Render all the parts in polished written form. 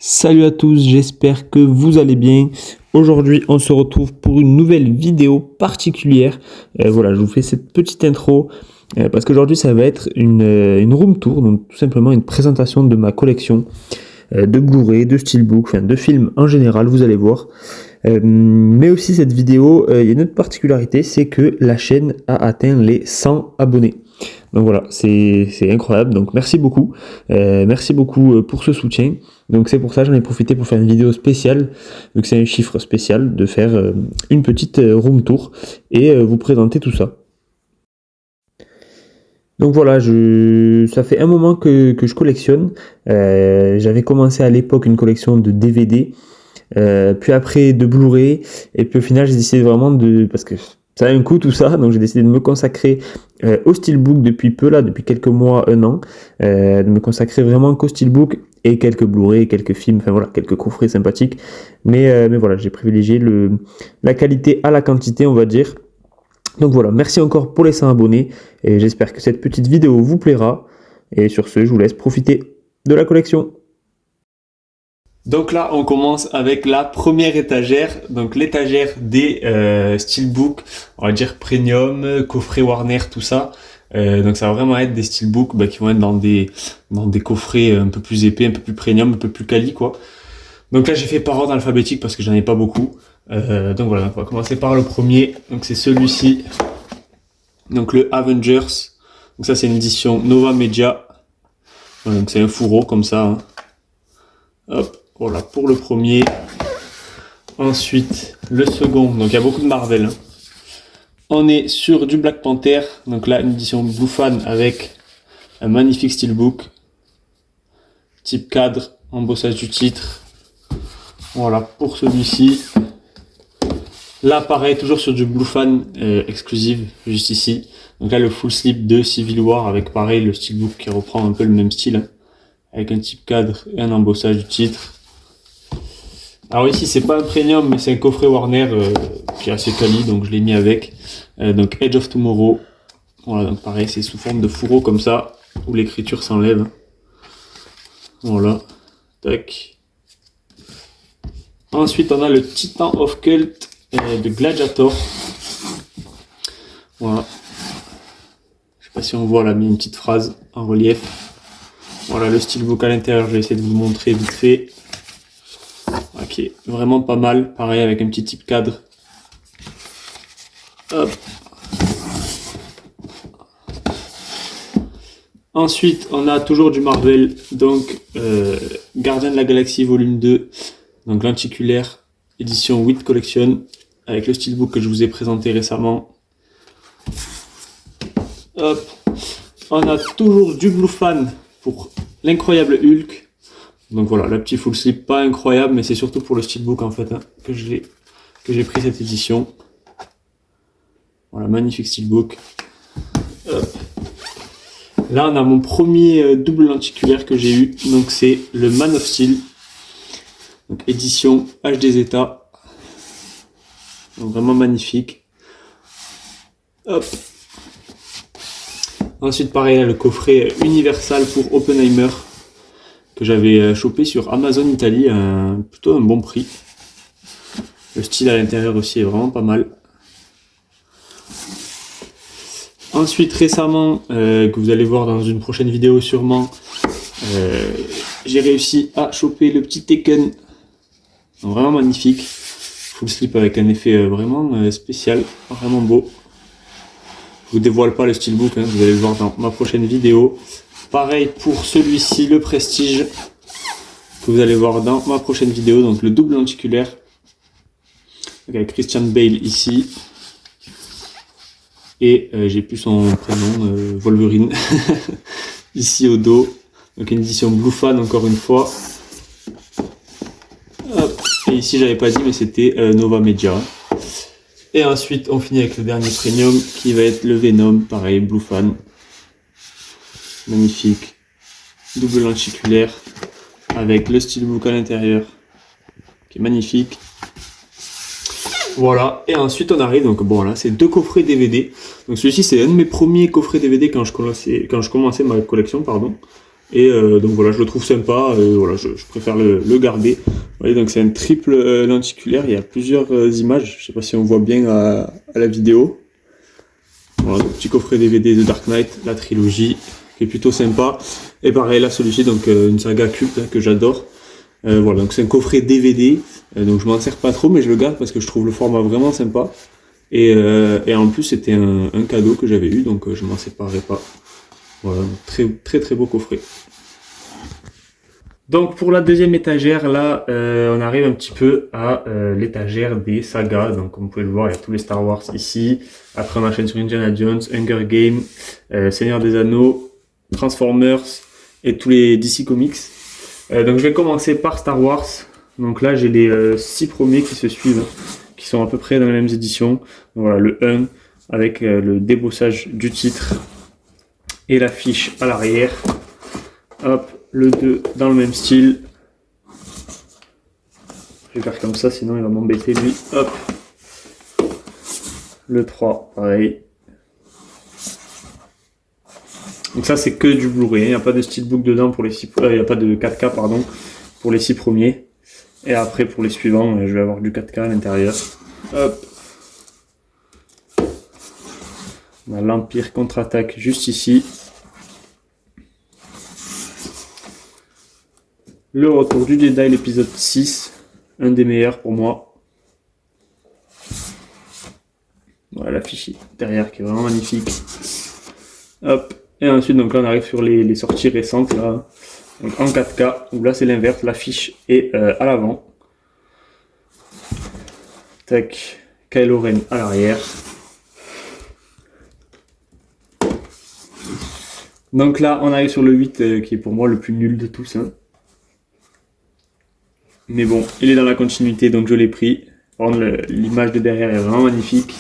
Salut à tous, j'espère que vous allez bien. Aujourd'hui, on se retrouve pour une nouvelle vidéo particulière. Voilà, je vous fais cette petite intro parce qu'aujourd'hui, ça va être une room tour, donc tout simplement une présentation de ma collection de Blu-ray, de Steelbook, enfin de films en général, vous allez voir. Mais aussi cette vidéo, il y a une autre particularité, c'est que la chaîne a atteint les 100 abonnés. Donc voilà, c'est incroyable, donc merci beaucoup pour ce soutien. Donc c'est pour ça j'en ai profité pour faire une vidéo spéciale, donc c'est un chiffre spécial, de faire une petite room tour et vous présenter tout ça. Donc voilà, ça fait un moment que je collectionne. J'avais commencé à l'époque une collection de DVD, puis après de Blu-ray, et puis au final j'ai décidé vraiment parce que ça a un coût tout ça, donc j'ai décidé de me consacrer au Steelbook depuis peu, là, depuis quelques mois, un an, de me consacrer vraiment qu'au Steelbook et quelques Blu-ray, quelques films, enfin voilà, quelques coffrets sympathiques, mais voilà, j'ai privilégié la qualité à la quantité, on va dire. Donc voilà, merci encore pour les 100 abonnés, et j'espère que cette petite vidéo vous plaira, et sur ce, je vous laisse profiter de la collection. Donc là, on commence avec la première étagère, donc l'étagère des Steelbook, on va dire premium, coffret Warner, tout ça. Donc ça va vraiment être des Steelbook qui vont être dans des coffrets un peu plus épais, un peu plus premium, un peu plus quali quoi. Donc là, j'ai fait par ordre alphabétique parce que j'en ai pas beaucoup. Donc voilà, on va commencer par le premier. Donc c'est celui-ci, donc le Avengers. Donc ça c'est une édition Nova Media. Voilà, donc c'est un fourreau comme ça. Hein. Hop. Voilà, pour le premier. Ensuite, le second. Donc, il y a beaucoup de Marvel. Hein. On est sur du Black Panther. Donc là, une édition Blue Fan avec un magnifique steelbook. Type cadre, embossage du titre. Voilà, pour celui-ci. Là, pareil, toujours sur du Blue Fan exclusive, juste ici. Donc là, le full slip de Civil War avec pareil, le steelbook qui reprend un peu le même style. Hein, avec un type cadre et un embossage du titre. Alors ici c'est pas un premium mais c'est un coffret Warner qui est assez quali donc je l'ai mis avec. Donc Edge of Tomorrow. Voilà donc pareil c'est sous forme de fourreau comme ça où l'écriture s'enlève. Voilà. Tac. Ensuite on a le Titan of Cult de Gladiator. Voilà. Je sais pas si on voit là, mis une petite phrase en relief. Voilà le steelbook à l'intérieur, je vais essayer de vous le montrer vite fait. Ok, vraiment pas mal, pareil avec un petit type cadre. Hop. Ensuite, on a toujours du Marvel, donc Gardien de la Galaxie volume 2, donc lenticulaire, édition 8 Collection, avec le steelbook que je vous ai présenté récemment. Hop. On a toujours du Blue Fan pour l'incroyable Hulk. Donc voilà, le petit full slip, pas incroyable, mais c'est surtout pour le steelbook en fait hein, que j'ai pris cette édition. Voilà, magnifique steelbook. Hop. Là, on a mon premier double lenticulaire que j'ai eu, donc c'est le Man of Steel, donc édition HD Zeta. Donc vraiment magnifique. Hop. Ensuite, pareil, là, le coffret Universal pour Oppenheimer. Que j'avais chopé sur Amazon Italie à plutôt un bon prix. Le style à l'intérieur aussi est vraiment pas mal. Ensuite récemment, que vous allez voir dans une prochaine vidéo sûrement, j'ai réussi à choper le petit Tekken. Donc, vraiment magnifique. Full slip avec un effet vraiment spécial, vraiment beau. Je vous dévoile pas le steelbook, hein, vous allez le voir dans ma prochaine vidéo. Pareil pour celui-ci, le Prestige, que vous allez voir dans ma prochaine vidéo, donc le double lenticulaire, avec Christian Bale ici, et j'ai plus son prénom, Wolverine, ici au dos, donc une édition Blue Fan encore une fois. Hop. Et ici j'avais pas dit mais c'était Nova Media. Et ensuite on finit avec le dernier premium qui va être le Venom, pareil, Blue Fan. Magnifique, double lenticulaire avec le steelbook à l'intérieur qui est magnifique. Voilà, et ensuite on arrive, donc bon là c'est deux coffrets DVD. Donc celui-ci c'est un de mes premiers coffrets DVD quand je commençais ma collection, pardon. Et donc voilà, je le trouve sympa, voilà, je préfère le garder. Vous voyez, donc c'est un triple lenticulaire, il y a plusieurs images, je sais pas si on voit bien à la vidéo. Voilà, donc petit coffret DVD de Dark Knight, la trilogie, qui est plutôt sympa. Et pareil, là celui-ci, donc une saga culte que j'adore. Voilà, donc c'est un coffret DVD, donc je m'en sers pas trop, mais je le garde parce que je trouve le format vraiment sympa. Et en plus, c'était un cadeau que j'avais eu, donc je m'en séparerai pas. Voilà, très très très beau coffret. Donc pour la deuxième étagère, là, on arrive un petit peu à l'étagère des sagas. Donc comme vous pouvez le voir, il y a tous les Star Wars ici. Après on enchaîne sur Indiana Jones, Hunger Games, Seigneur des Anneaux, Transformers et tous les DC Comics. Donc je vais commencer par Star Wars. Donc là j'ai les 6 premiers qui se suivent, qui sont à peu près dans les mêmes éditions. Donc, voilà, le 1 avec le débossage du titre et l'affiche à l'arrière. Hop, le 2 dans le même style. Je vais faire comme ça, sinon il va m'embêter lui. Hop. Le 3, pareil. Donc ça c'est que du Blu-ray, il n'y a pas de steelbook dedans pour les 6 il n'y a pas de 4K pardon pour les 6 premiers. Et après pour les suivants, je vais avoir du 4K à l'intérieur. Hop. On a l'Empire contre-attaque juste ici. Le retour du Jedi, l'épisode 6, un des meilleurs pour moi. Voilà l'affiche derrière qui est vraiment magnifique. Hop. Et ensuite, donc là, on arrive sur les sorties récentes, là. Donc en 4K, où là c'est l'inverse, l'affiche est à l'avant. Tac, Kylo Ren à l'arrière. Donc là, on arrive sur le 8, qui est pour moi le plus nul de tous. Hein. Mais bon, il est dans la continuité, donc je l'ai pris. L'image de derrière est vraiment magnifique.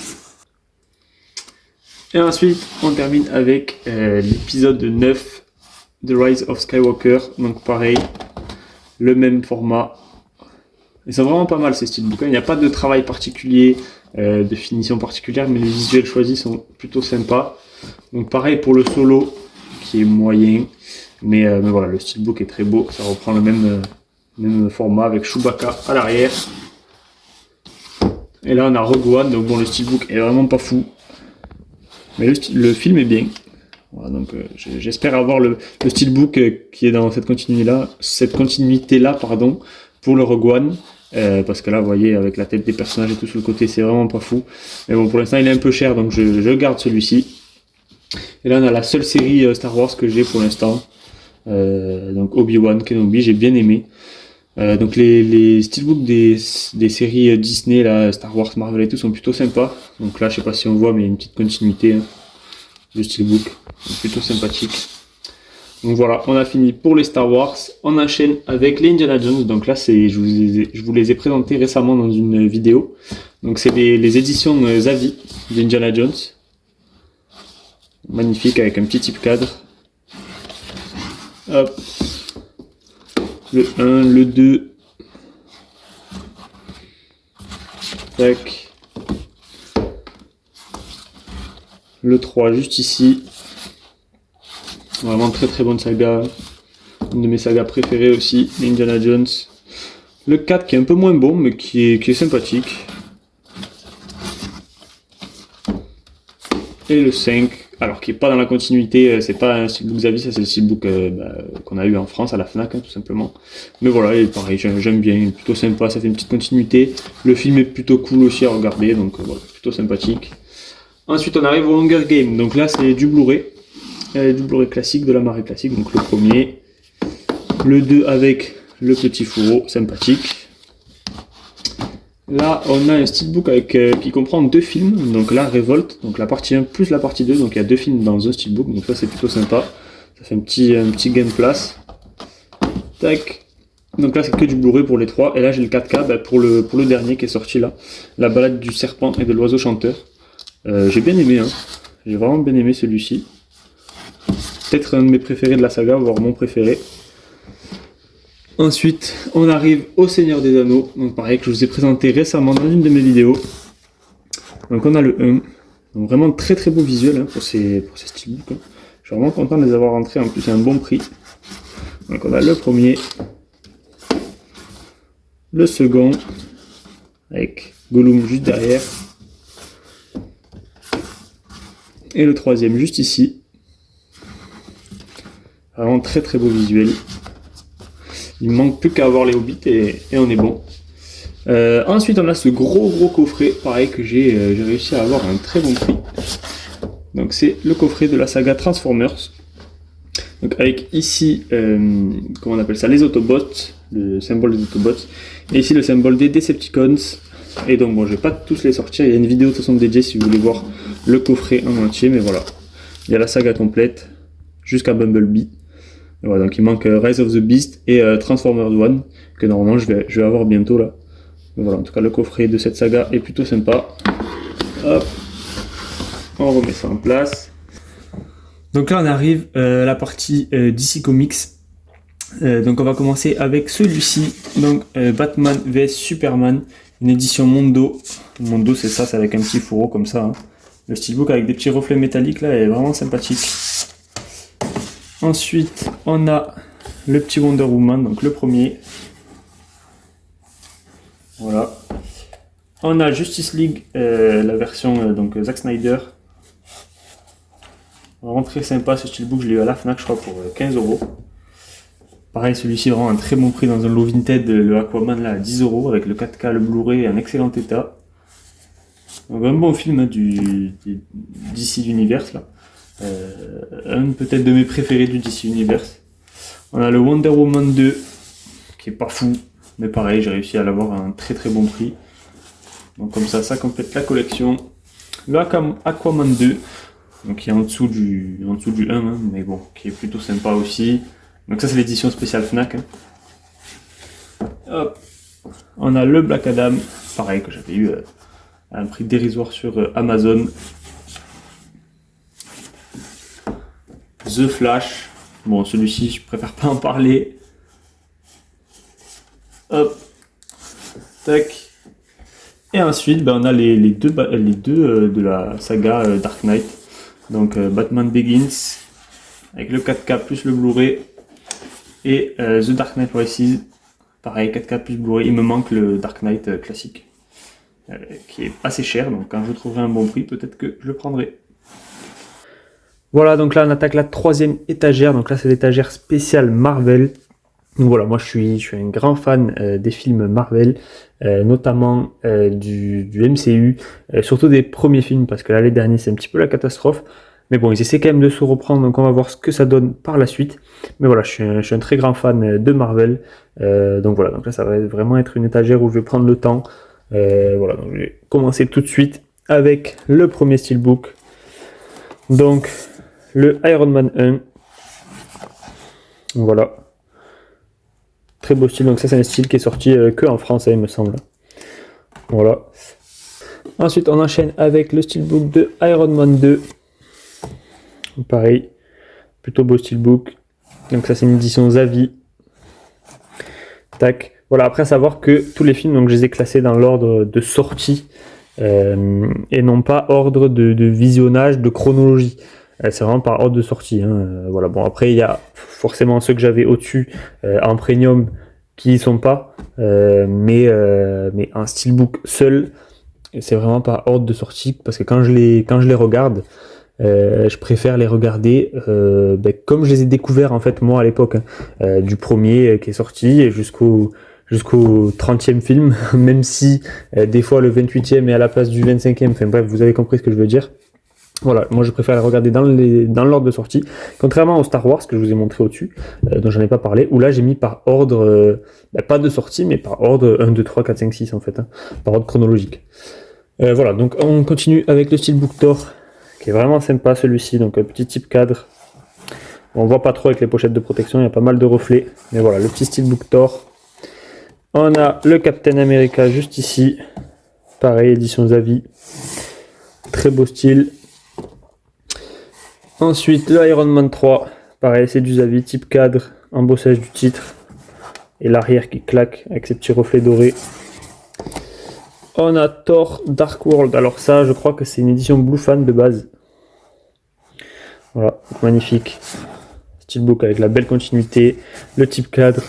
Et ensuite, on termine avec l'épisode 9, The Rise of Skywalker. Donc pareil, le même format. Ils sont vraiment pas mal ces steelbooks. Il n'y a pas de travail particulier, de finition particulière, mais les visuels choisis sont plutôt sympas. Donc pareil pour le solo, qui est moyen. Mais voilà, le steelbook est très beau. Ça reprend le même format avec Chewbacca à l'arrière. Et là on a Rogue One, donc bon le steelbook est vraiment pas fou. Mais le film est bien. Voilà, donc j'espère avoir le steelbook qui est dans cette continuité-là, pardon, pour le Rogue One. Parce que là, vous voyez, avec la tête des personnages et tout sur le côté, c'est vraiment pas fou. Mais bon, pour l'instant, il est un peu cher, donc je garde celui-ci. Et là, on a la seule série Star Wars que j'ai pour l'instant. Donc Obi-Wan Kenobi, j'ai bien aimé. Donc les steelbooks des séries Disney, là, Star Wars, Marvel et tout, sont plutôt sympas. Donc là, je sais pas si on voit, mais il y a une petite continuité du steelbook. Donc, plutôt sympathique. Donc voilà, on a fini pour les Star Wars. On enchaîne avec les Indiana Jones. Donc là, je vous les ai présentés récemment dans une vidéo. Donc c'est les éditions Zavi d'Indiana Jones. Magnifique avec un petit type cadre. Hop. Le 1, le 2. Tac. Le 3 juste ici. Vraiment très très bonne saga. Une de mes sagas préférées aussi, Indiana Jones. Le 4 qui est un peu moins bon mais qui est sympathique. Et le 5, alors qui est pas dans la continuité, c'est pas un steelbook Xavier, ça c'est le steelbook qu'on a eu en France à la Fnac hein, tout simplement. Mais voilà, il est pareil, j'aime bien, il est plutôt sympa, ça fait une petite continuité. Le film est plutôt cool aussi à regarder, donc voilà, plutôt sympathique. Ensuite on arrive au Hunger Games, donc là c'est du Blu-ray. Du Blu-ray classique, de la marée classique, donc le premier. Le 2 avec le petit fourreau, sympathique. Là, on a un steelbook qui comprend 2 films, donc là, Revolt, donc la partie 1 plus la partie 2, donc il y a 2 films dans un steelbook, donc ça c'est plutôt sympa. Ça fait un petit gain de place. Tac. Donc là c'est que du Blu-ray pour les 3, et là j'ai le 4K pour le dernier qui est sorti là, La balade du serpent et de l'oiseau chanteur. J'ai bien aimé, hein. J'ai vraiment bien aimé celui-ci. Peut-être un de mes préférés de la saga, voire mon préféré. Ensuite, on arrive au Seigneur des Anneaux, donc pareil que je vous ai présenté récemment dans une de mes vidéos. Donc on a le 1, donc vraiment très très beau visuel hein, pour ces steelbooks. Hein. Je suis vraiment content de les avoir rentrés, en plus c'est un bon prix. Donc on a le premier, le second, avec Gollum juste derrière, et le troisième juste ici. Vraiment très très beau visuel. Il ne manque plus qu'à avoir les Hobbits et on est bon. Ensuite on a ce gros coffret, pareil que j'ai réussi à avoir à un très bon prix. Donc c'est le coffret de la saga Transformers. Donc avec ici, comment on appelle ça, les Autobots, le symbole des Autobots, et ici le symbole des Decepticons. Et donc bon, je vais pas tous les sortir, il y a une vidéo de toute façon dédiée si vous voulez voir le coffret en entier, mais voilà. Il y a la saga complète, jusqu'à Bumblebee. Et voilà, donc il manque Rise of the Beast et Transformers 1, que normalement je vais avoir bientôt là. Mais voilà, en tout cas le coffret de cette saga est plutôt sympa. Hop, on remet ça en place. Donc là on arrive à la partie DC Comics. Donc on va commencer avec celui-ci, donc Batman vs Superman, une édition Mondo. Mondo c'est ça, c'est avec un petit fourreau comme ça. Hein. Le steelbook avec des petits reflets métalliques là est vraiment sympathique. Ensuite on a le petit Wonder Woman, donc le premier. Voilà. On a Justice League, la version donc Zack Snyder. Vraiment très sympa ce steelbook, je l'ai eu à la Fnac je crois pour 15€. Pareil, celui-ci vraiment un très bon prix dans un lot Vinted, le Aquaman là à 10€ avec le 4K, le Blu-ray en excellent état. Donc un bon film hein, du DC Universe là. Un peut-être de mes préférés du DC Universe. On a le Wonder Woman 2 qui est pas fou, mais pareil, j'ai réussi à l'avoir à un très très bon prix. Donc comme ça complète la collection. Le Aquaman 2, donc qui est en dessous du 1, hein, mais bon, qui est plutôt sympa aussi. Donc ça c'est l'édition spéciale Fnac. Hein. Hop. On a le Black Adam, pareil que j'avais eu à un prix dérisoire sur Amazon. The Flash, bon celui-ci je préfère pas en parler. Hop. Tac. Et ensuite on a les deux de la saga Dark Knight. Donc Batman Begins avec le 4K plus le Blu-ray. Et The Dark Knight Rises, pareil 4K plus Blu-ray, il me manque le Dark Knight classique, qui est assez cher, donc quand je trouverai un bon prix, peut-être que je le prendrai. Voilà, donc là on attaque la troisième étagère, donc là c'est l'étagère spéciale Marvel. Donc voilà, moi je suis un grand fan des films Marvel, notamment du MCU, surtout des premiers films, parce que là les derniers c'est un petit peu la catastrophe. Mais bon, ils essaient quand même de se reprendre, donc on va voir ce que ça donne par la suite. Mais voilà, je suis un très grand fan de Marvel. Donc voilà, donc là ça va vraiment être une étagère où je vais prendre le temps. Voilà, donc je vais commencer tout de suite avec le premier steelbook. Donc, le Iron Man 1. Voilà. Très beau style, donc ça c'est un style qui est sorti que en français il me semble. Voilà. Ensuite on enchaîne avec le steelbook de Iron Man 2. Pareil, plutôt beau steelbook. Donc ça c'est une édition Zavi. Tac. Voilà, après à savoir que tous les films, donc je les ai classés dans l'ordre de sortie et non pas ordre de visionnage, de chronologie. C'est vraiment par ordre de sortie. Hein. Voilà. Bon, après il y a forcément ceux que j'avais au-dessus en premium qui y sont pas, mais un steelbook seul, c'est vraiment par ordre de sortie parce que quand je les regarde. Je préfère les regarder comme je les ai découverts en fait moi à l'époque, hein, du premier qui est sorti et jusqu'au 30e film, même si des fois le 28e est à la place du 25e, enfin bref, vous avez compris ce que je veux dire. Voilà, moi je préfère les regarder dans l'ordre de sortie, contrairement au Star Wars que je vous ai montré au-dessus, dont j'en ai pas parlé, où là j'ai mis par ordre, pas de sortie, mais par ordre 1, 2, 3, 4, 5, 6 en fait, hein, par ordre chronologique. Voilà, donc on continue avec le steelbook Thor, qui est vraiment sympa celui-ci, donc un petit type cadre. On voit pas trop avec les pochettes de protection, il y a pas mal de reflets, mais voilà, le petit steelbook Thor. On a le Captain America juste ici, pareil, édition Zavi, très beau style. Ensuite, le Iron Man 3, pareil, c'est du Zavi, type cadre, embossage du titre, et l'arrière qui claque avec ses petits reflets dorés. On a Thor Dark World, alors ça je crois que c'est une édition Blue Fan de base. Voilà, magnifique. steelbook avec la belle continuité, le type cadre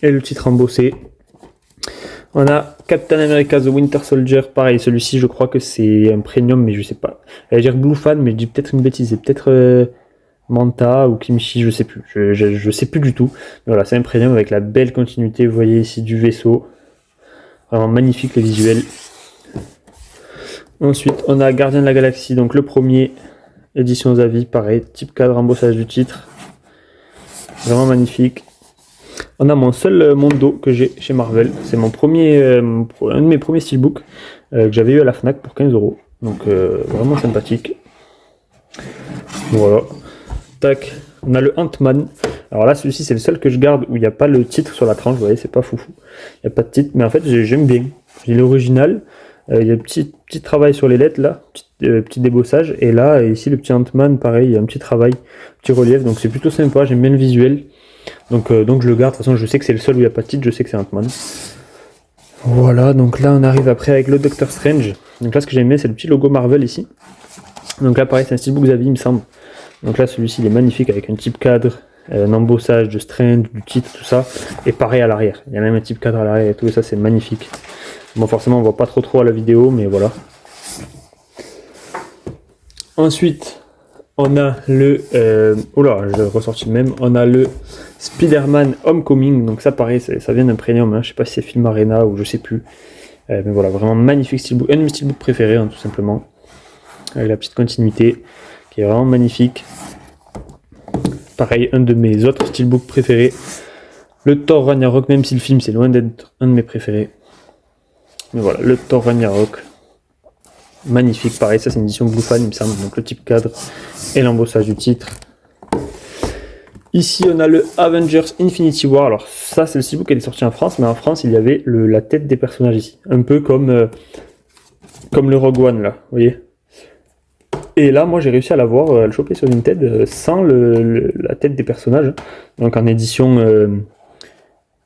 et le titre embossé. On a Captain America The Winter Soldier, pareil, celui-ci je crois que c'est un premium, mais je sais pas. J'allais dire Blue Fan, mais je dis peut-être une bêtise, c'est peut-être Manta ou Kimchi, je sais plus. Je sais plus du tout. Mais voilà, c'est un premium avec la belle continuité, vous voyez ici du vaisseau. Vraiment magnifique les visuels. Ensuite, on a Gardien de la Galaxie, donc le premier, édition Zavi, pareil, type cadre, embossage du titre. Vraiment magnifique. On a mon seul Mondo que j'ai chez Marvel. C'est mon premier, un de mes premiers steelbooks que j'avais eu à la Fnac pour 15€. Donc vraiment sympathique. Voilà. Tac. On a le Ant-Man. Alors là, celui-ci, c'est le seul que je garde où il n'y a pas le titre sur la tranche. Vous voyez, c'est pas foufou. Il n'y a pas de titre. Mais en fait, j'aime bien. J'ai l'original. Il y a un petit travail sur les lettres là. Petit débossage. Et là, ici, le petit Ant-Man, pareil, il y a un petit travail. Petit relief. Donc c'est plutôt sympa. J'aime bien le visuel. Donc je le garde, de toute façon je sais que c'est le seul où il n'y a pas de titre, je sais que c'est Ant-Man. Voilà, donc là on arrive après avec le Doctor Strange. Donc là ce que j'aime bien c'est le petit logo Marvel ici. Donc là pareil c'est un steelbook Zavi il me semble. Donc là celui-ci il est magnifique avec un type cadre, un embossage de Strange, du titre, tout ça. Et pareil à l'arrière, il y a même un type cadre à l'arrière et tout, et ça c'est magnifique. Bon forcément on voit pas trop à la vidéo mais voilà. Ensuite on a le... oula, je ressorti le même. On a le Spider-Man Homecoming. Donc ça, pareil, ça vient d'un premium. Hein. Je sais pas si c'est Film Arena ou je sais plus. Mais voilà, vraiment magnifique steelbook. Un de mes steelbooks préférés, hein, tout simplement. Avec la petite continuité qui est vraiment magnifique. Pareil, un de mes autres steelbooks préférés. Le Thor Ragnarok, même si le film c'est loin d'être un de mes préférés. Mais voilà, le Thor Ragnarok. Magnifique, pareil, ça c'est une édition Blue Fan, il me semble. Donc le type cadre et l'embossage du titre. Ici, on a le Avengers Infinity War. Alors ça, c'est le steelbook qui est sorti en France, mais en France, il y avait la tête des personnages ici. Un peu comme le Rogue One, là, vous voyez. Et là, moi, j'ai réussi à l'avoir, à le choper sur Vinted, sans la tête des personnages. Donc en édition,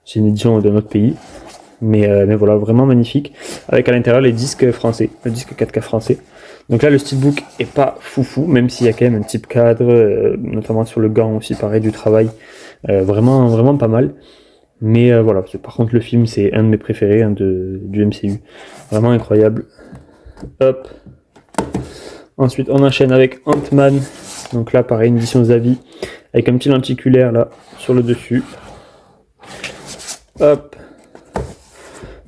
c'est une édition d'un autre pays. Mais voilà, vraiment magnifique. Avec à l'intérieur les disques français, le disque 4K français. Donc là, le steelbook est pas foufou, même s'il y a quand même un type cadre, notamment sur le gant aussi, pareil, du travail. Vraiment pas mal. Mais voilà, par contre, le film, c'est un de mes préférés du MCU. Vraiment incroyable. Hop. Ensuite, on enchaîne avec Ant-Man. Donc là, pareil, une édition Zavi, avec un petit lenticulaire là, sur le dessus. Hop.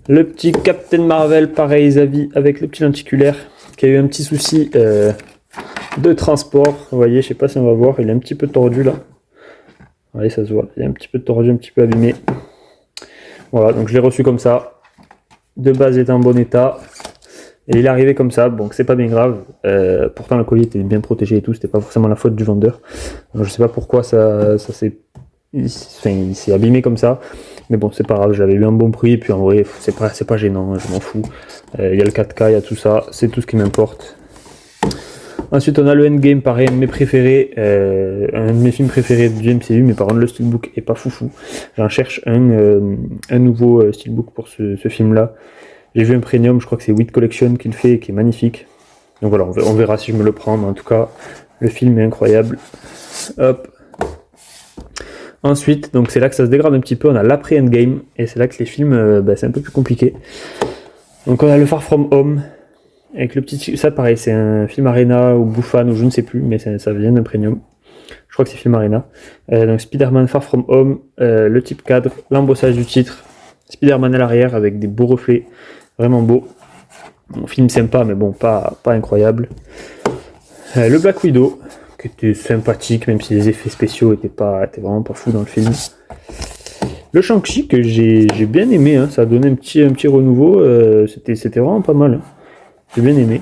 Le petit Captain Marvel, pareil, Zavi, avec le petit lenticulaire, qui a eu un petit souci de transport. Vous voyez, je sais pas si on va voir, il est un petit peu tordu là. Vous voyez, ça se voit, il est un petit peu tordu, un petit peu abîmé. Voilà, donc je l'ai reçu comme ça. De base, il était en bon état. Et il est arrivé comme ça, donc c'est pas bien grave. Pourtant, le colis était bien protégé et tout, c'était pas forcément la faute du vendeur. Donc, je sais pas pourquoi il s'est abîmé comme ça. Mais bon, c'est pas grave, j'avais eu un bon prix, et puis en vrai, c'est pas gênant, je m'en fous. Il y a le 4K, il y a tout ça, c'est tout ce qui m'importe. Ensuite, on a le Endgame, pareil, un de mes préférés, un de mes films préférés du MCU, mais par contre, le steelbook est pas foufou. J'en cherche un nouveau steelbook pour ce film-là. J'ai vu un premium, je crois que c'est Wit Collection qui le fait, qui est magnifique. Donc voilà, on verra si je me le prends, mais en tout cas, le film est incroyable. Hop. Ensuite, donc c'est là que ça se dégrade un petit peu, on a l'après-endgame, et c'est là que les films, c'est un peu plus compliqué. Donc on a le Far From Home, avec le petit... Ça pareil, c'est un film Arena ou Bouffan ou je ne sais plus, mais ça vient d'un premium. Je crois que c'est film Arena. Donc Spider-Man Far From Home, le type cadre, l'embossage du titre, Spider-Man à l'arrière avec des beaux reflets, vraiment beau. Bon, film sympa, mais bon, pas incroyable. Le Black Widow, qui était sympathique, même si les effets spéciaux étaient vraiment pas fous dans le film. Le Shang-Chi que j'ai bien aimé, hein, ça a donné un petit renouveau, c'était vraiment pas mal. Hein. J'ai bien aimé.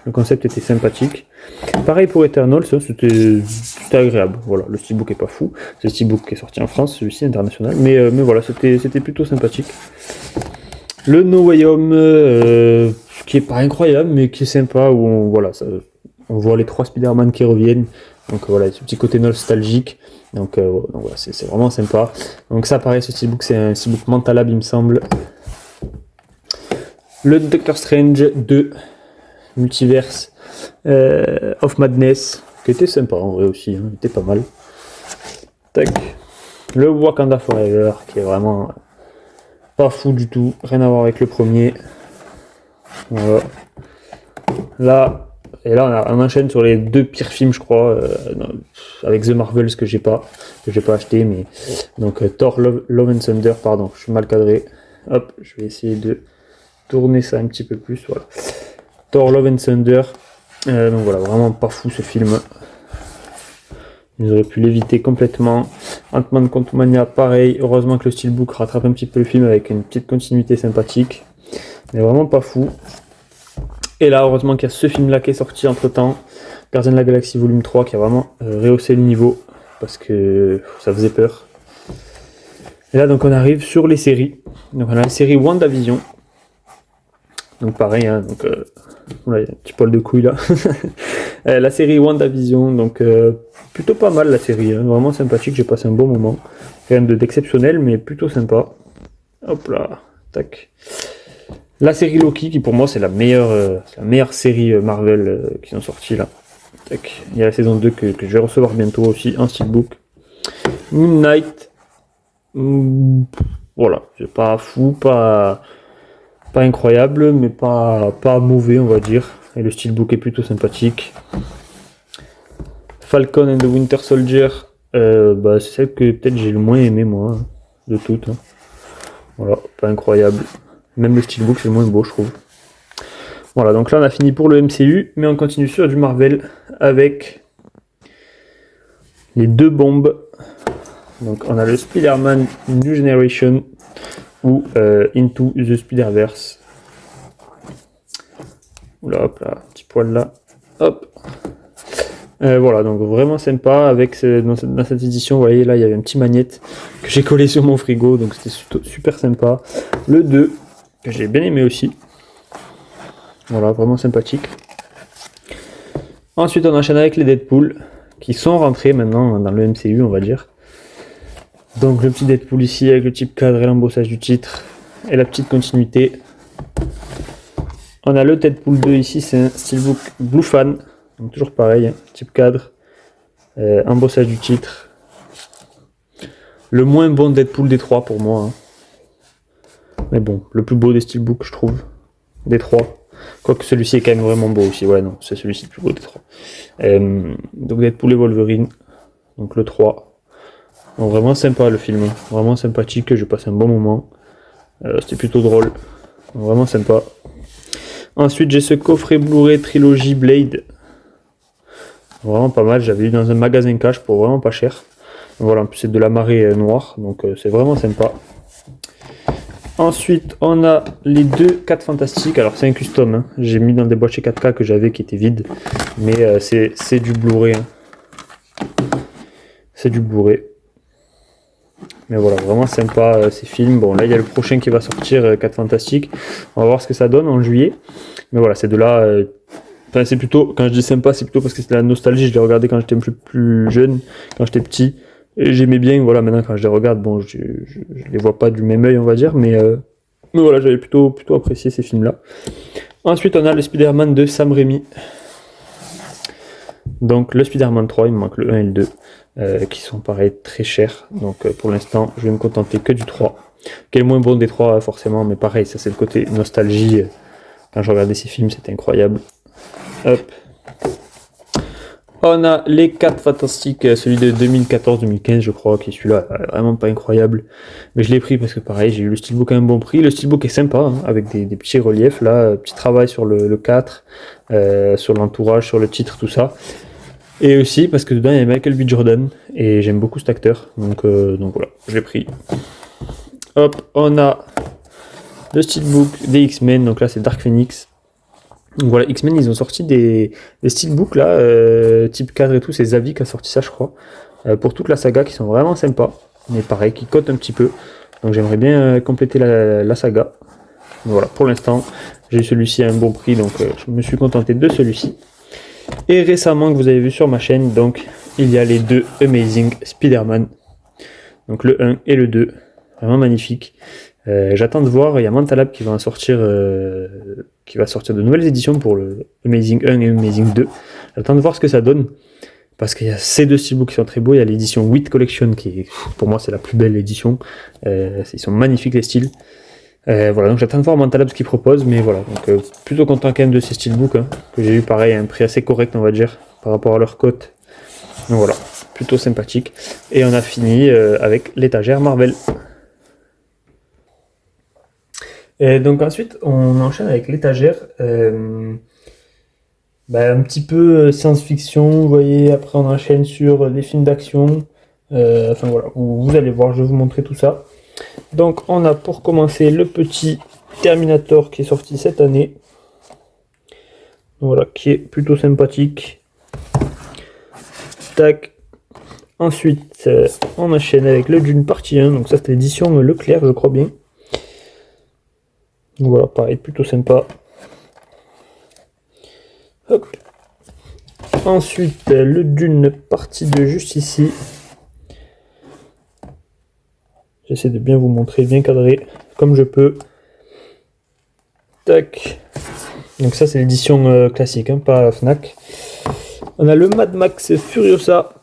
Le concept était sympathique. Pareil pour Eternals, c'était agréable. Voilà, le steelbook est pas fou. C'est le steelbook qui est sorti en France, celui-ci international. Mais voilà, c'était plutôt sympathique. Le No Way Home, qui est pas incroyable, mais qui est sympa, où on voit les 3 Spider-Man qui reviennent. Donc voilà, ce petit côté nostalgique. Donc voilà, c'est vraiment sympa. Donc ça, pareil, ce steelbook, c'est un steelbook Mentalab, il me semble. Le Doctor Strange 2, Multiverse of Madness, qui était sympa en vrai aussi, hein, il était pas mal. tac. Le Wakanda Forever, qui est vraiment pas fou du tout, rien à voir avec le premier. Voilà. Là, et là on enchaîne sur les 2 pires films, je crois, avec The Marvels que j'ai pas acheté, mais donc Thor Love and Thunder, pardon, je suis mal cadré. Hop, je vais essayer de tourner ça un petit peu plus, voilà. Thor Love and Thunder, donc voilà, vraiment pas fou ce film. Ils auraient pu l'éviter complètement. Ant-Man Quantumania, pareil. Heureusement que le steelbook rattrape un petit peu le film avec une petite continuité sympathique. Mais vraiment pas fou. Et là, heureusement qu'il y a ce film-là qui est sorti entre-temps. Gardien de la Galaxie Volume 3 qui a vraiment rehaussé le niveau. Parce que ça faisait peur. Et là, donc on arrive sur les séries. Donc on a la série WandaVision. Donc pareil, hein, donc... Voilà, il y a un petit poil de couille là. La série WandaVision, donc plutôt pas mal la série, hein, vraiment sympathique, j'ai passé un bon moment. Rien d'exceptionnel, mais plutôt sympa. Hop là, tac. La série Loki, qui pour moi c'est la meilleure série Marvel qui sont sorties là. Tac. Il y a la saison 2 que je vais recevoir bientôt aussi, un steelbook. Moon Knight, voilà, c'est pas fou, pas incroyable, mais pas mauvais, on va dire. Et le steelbook est plutôt sympathique. Falcon and the Winter Soldier, c'est celle que peut-être j'ai le moins aimé, moi, hein, de toutes. Hein. Voilà, pas incroyable. Même le steelbook, c'est le moins beau, je trouve. Voilà, donc là, on a fini pour le MCU, mais on continue sur du Marvel avec les 2 bombes. Donc, on a le Spider-Man New Generation ou Into the Spider-Verse. Oula, hop là, petit poil là. Hop. Voilà, donc vraiment sympa. Dans cette édition, vous voyez, là, il y avait un petit magnète que j'ai collé sur mon frigo, donc c'était super sympa. Le 2, que j'ai bien aimé aussi. Voilà, vraiment sympathique. Ensuite, on enchaîne avec les Deadpool, qui sont rentrés maintenant dans le MCU, on va dire. Donc le petit Deadpool ici avec le type cadre et l'embossage du titre et la petite continuité. On a le Deadpool 2 ici, c'est un steelbook Blue Fan, donc toujours pareil, hein, type cadre, embossage du titre. Le moins bon Deadpool des 3 pour moi. Hein. Mais bon, le plus beau des steelbooks je trouve, des 3. Quoique celui-ci est quand même vraiment beau aussi, ouais non, c'est celui-ci le plus beau des 3. Donc Deadpool et Wolverine, donc le 3. Donc vraiment sympa le film, vraiment sympathique, j'ai passé un bon moment, c'était plutôt drôle, donc vraiment sympa. Ensuite j'ai ce coffret Blu-ray Trilogy Blade, vraiment pas mal, j'avais eu dans un magasin cash pour vraiment pas cher. Donc voilà, en plus c'est de la marée noire, donc c'est vraiment sympa. Ensuite on a les 2 4 Fantastiques, alors c'est un custom, hein. J'ai mis dans des boîtiers 4K que j'avais qui étaient vides, mais c'est du Blu-ray, hein. C'est du Blu-ray. Mais voilà, vraiment sympa ces films. Bon, là, il y a le prochain qui va sortir, 4 Fantastiques. On va voir ce que ça donne en juillet. Mais voilà, c'est de là... Enfin, c'est plutôt... Quand je dis sympa, c'est plutôt parce que c'est de la nostalgie. Je les regardais quand j'étais plus jeune, quand j'étais petit. Et j'aimais bien, voilà, maintenant, quand je les regarde, bon, je les vois pas du même œil, on va dire. Mais voilà, j'avais plutôt apprécié ces films-là. Ensuite, on a le Spider-Man de Sam Raimi. Donc, le Spider-Man 3, il me manque le 1 et le 2. Qui sont pareil très chers, donc pour l'instant je vais me contenter que du 3, qui est le moins bon des 3 forcément, mais pareil, ça c'est le côté nostalgie, quand je regardais ces films c'était incroyable. Hop. On a les 4 Fantastiques, celui de 2014-2015 je crois, qui est celui-là vraiment pas incroyable, mais je l'ai pris parce que pareil, j'ai eu le steelbook à un bon prix. Le steelbook est sympa, hein, avec des petits reliefs là, petit travail sur le 4, sur l'entourage, sur le titre, tout ça. Et aussi parce que dedans il y a Michael B. Jordan et j'aime beaucoup cet acteur, donc voilà, je l'ai pris. Hop, on a le steelbook des X-Men, donc là c'est Dark Phoenix. Donc voilà, X-Men ils ont sorti des steelbooks là, type cadre et tout, c'est Zavi qui a sorti ça je crois, pour toute la saga, qui sont vraiment sympas, mais pareil, qui cotent un petit peu, donc j'aimerais bien compléter la saga. Donc voilà, pour l'instant j'ai eu celui-ci à un bon prix, donc je me suis contenté de celui-ci. Et récemment, que vous avez vu sur ma chaîne, donc il y a les 2 Amazing Spider-Man, donc le 1 et le 2, vraiment magnifique. J'attends de voir, il y a Mantalab qui va sortir de nouvelles éditions pour le Amazing 1 et Amazing 2. J'attends de voir ce que ça donne, parce qu'il y a ces deux steelbooks qui sont très beaux. Il y a l'édition 8 Collection qui est, pour moi, c'est la plus belle édition. Ils sont magnifiques les styles. Voilà, donc j'attends de voir Mental ce qu'ils proposent, mais voilà, donc plutôt content quand même de ces steelbooks, hein, que j'ai eu pareil à un prix assez correct, on va dire, par rapport à leur cote. Donc voilà, plutôt sympathique. Et on a fini avec l'étagère Marvel. Et donc ensuite, on enchaîne avec l'étagère. Un petit peu science-fiction, vous voyez, après on enchaîne sur des films d'action. Enfin voilà, vous allez voir, je vais vous montrer tout ça. Donc on a pour commencer le petit Terminator qui est sorti cette année. Voilà, qui est plutôt sympathique. Tac. Ensuite, on enchaîne avec le Dune partie 1. Donc ça c'est l'édition Leclerc, je crois bien. Donc voilà, pareil, plutôt sympa. Hop. Ensuite, le Dune partie 2 juste ici. J'essaie de bien vous montrer, bien cadré, comme je peux. Tac. Donc ça c'est l'édition classique, hein, pas Fnac. On a le Mad Max Furiosa,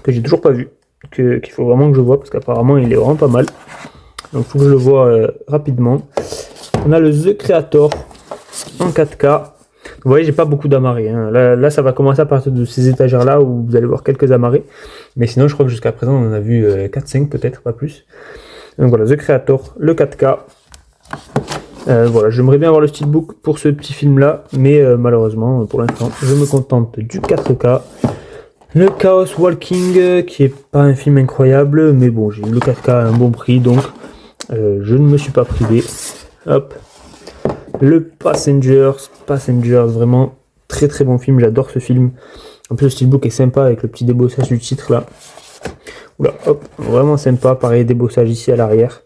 que j'ai toujours pas vu, qu'il faut vraiment que je vois, parce qu'apparemment il est vraiment pas mal. Donc il faut que je le vois rapidement. On a le The Creator en 4K. Vous voyez, j'ai pas beaucoup d'amarrés. Hein. Là, ça va commencer à partir de ces étagères-là où vous allez voir quelques amarrés. Mais sinon, je crois que jusqu'à présent, on en a vu 4-5 peut-être, pas plus. Donc voilà, The Creator, le 4K. Voilà, j'aimerais bien avoir le steelbook pour ce petit film-là. Mais malheureusement, pour l'instant, je me contente du 4K. Le Chaos Walking, qui est pas un film incroyable. Mais bon, j'ai eu le 4K à un bon prix. Donc, je ne me suis pas privé. Hop. Le Passengers, vraiment très très bon film, j'adore ce film. En plus le steelbook est sympa avec le petit débossage du titre là. Oula, hop, vraiment sympa, pareil débossage ici à l'arrière.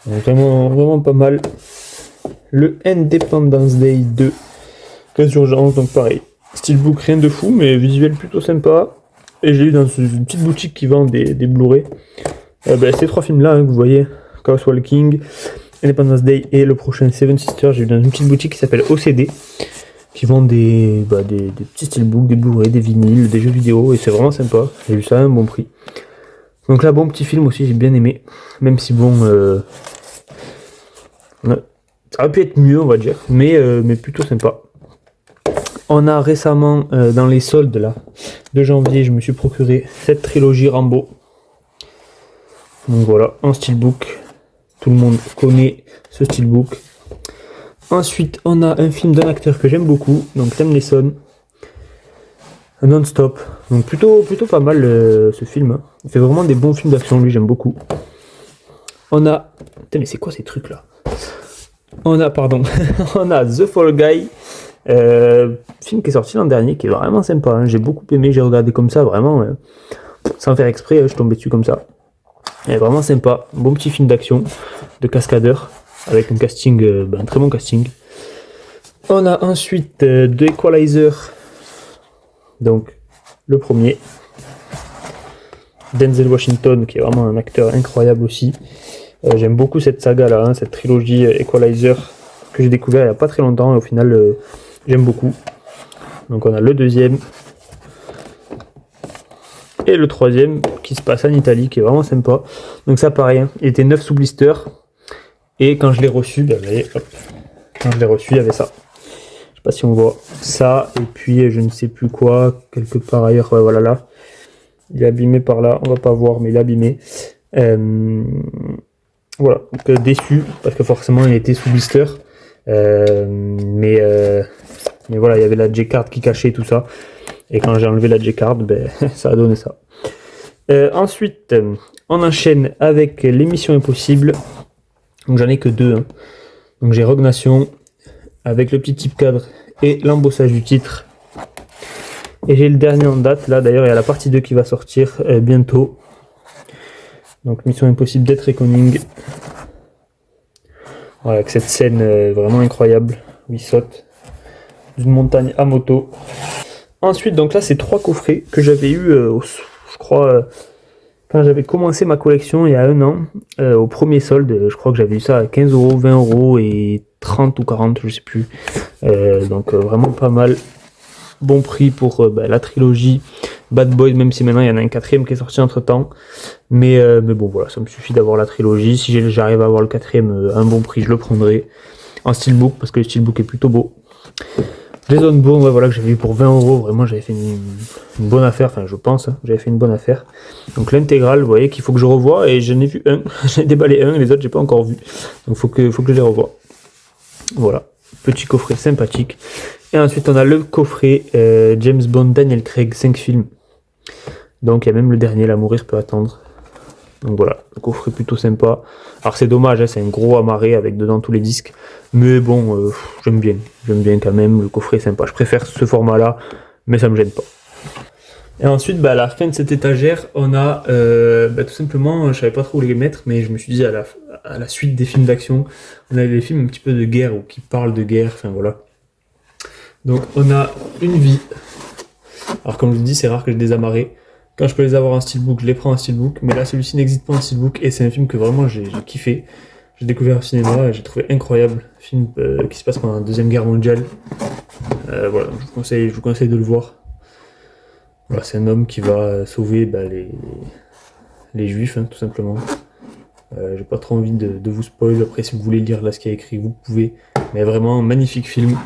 Vraiment pas mal. Le Independence Day 2, 15 urgences, donc pareil. Steelbook rien de fou, mais visuel plutôt sympa. Et j'ai eu dans une petite boutique qui vend des Blu-ray. Ces trois films là, hein, que vous voyez, Chaos Walking, Independence Day et le prochain Seven Sisters, j'ai eu dans une petite boutique qui s'appelle OCD, qui vend des petits steelbooks, des Blu-ray, des vinyles, des jeux vidéo, et c'est vraiment sympa. J'ai vu ça à un bon prix. Donc là, bon petit film aussi, j'ai bien aimé, même si bon, ça aurait pu être mieux, on va dire, mais plutôt sympa. On a récemment, dans les soldes là, de janvier, je me suis procuré cette trilogie Rambo. Donc voilà, un steelbook. Tout le monde connaît ce steelbook. Ensuite, on a un film d'un acteur que j'aime beaucoup, donc Liam Neeson, Non-Stop. Donc plutôt pas mal ce film. Hein. Il fait vraiment des bons films d'action, lui j'aime beaucoup. On a... Putain, mais c'est quoi ces trucs là? On a The Fall Guy, film qui est sorti l'an dernier, qui est vraiment sympa. Hein. J'ai beaucoup aimé, j'ai regardé comme ça, vraiment, sans faire exprès, je suis tombé dessus comme ça. Elle est vraiment sympa, bon petit film d'action, de cascadeur, avec un casting, un très bon casting. On a ensuite The Equalizer, donc le premier. Denzel Washington, qui est vraiment un acteur incroyable aussi. J'aime beaucoup cette saga là, hein, cette trilogie Equalizer, que j'ai découvert il n'y a pas très longtemps, et au final j'aime beaucoup. Donc on a le deuxième. Et le troisième qui se passe en Italie, qui est vraiment sympa. Donc ça pareil, hein, il était 9 sous blister. Et quand je l'ai reçu, vous voyez, hop, quand je l'ai reçu, il y avait ça. Je sais pas si on voit ça. Et puis je ne sais plus quoi, quelque part ailleurs, ouais, voilà là. Il est abîmé par là, on va pas voir, mais il est abîmé. Voilà, donc déçu, parce que forcément il était sous blister. Mais voilà, il y avait la J-card qui cachait tout ça. Et quand j'ai enlevé la J-card, ça a donné ça. Ensuite, on enchaîne avec les Missions Impossibles. Donc j'en ai que deux. Hein. Donc j'ai Rogue Nation avec le petit type cadre et l'embossage du titre. Et j'ai le dernier en date. Là d'ailleurs il y a la partie 2 qui va sortir bientôt. Donc Mission Impossible Death Reckoning. Voilà, avec cette scène vraiment incroyable où il saute d'une montagne à moto. Ensuite, donc là, c'est 3 coffrets que j'avais eu, je crois, quand j'avais commencé ma collection il y a 1 an, au premier solde. Je crois que j'avais eu ça à 15 €, 20 € et 30 ou 40, je sais plus. Donc vraiment pas mal. Bon prix pour la trilogie Bad Boys, même si maintenant il y en a un quatrième qui est sorti entre temps. Mais bon, voilà, ça me suffit d'avoir la trilogie. Si j'arrive à avoir le quatrième à un bon prix, je le prendrai en steelbook parce que le steelbook est plutôt beau. Jason Bourne, ouais, voilà, que j'avais eu pour 20€. Vraiment, j'avais fait une bonne affaire. Enfin, je pense, hein, j'avais fait une bonne affaire. Donc, l'intégrale, vous voyez qu'il faut que je revoie. Et j'en ai vu un. J'ai déballé un. Les autres, j'ai pas encore vu. Donc, faut que je les revoie. Voilà. Petit coffret sympathique. Et ensuite, on a le coffret James Bond, Daniel Craig, 5 films. Donc, il y a même le dernier, La Mourir peut attendre. Donc voilà, le coffret plutôt sympa. Alors c'est dommage, hein, c'est un gros amarré avec dedans tous les disques. Mais bon, j'aime bien quand même, le coffret est sympa. Je préfère ce format-là, mais ça me gêne pas. Et ensuite, à la fin de cette étagère, on a tout simplement, je savais pas trop où les mettre, mais je me suis dit à la suite des films d'action, on a des films un petit peu de guerre ou qui parlent de guerre, enfin voilà. Donc on a Une vie. Alors comme je vous dis, c'est rare que je les amarré. Quand je peux les avoir en steelbook, je les prends en steelbook. Mais là, celui-ci n'existe pas en steelbook. Et c'est un film que vraiment j'ai kiffé. J'ai découvert au cinéma et j'ai trouvé incroyable. Film qui se passe pendant la Deuxième Guerre mondiale. Voilà, donc je vous conseille de le voir. Voilà, c'est un homme qui va sauver les juifs, hein, tout simplement. J'ai pas trop envie de vous spoil. Après, si vous voulez lire là ce qu'il y a écrit, vous pouvez. Mais vraiment, magnifique film.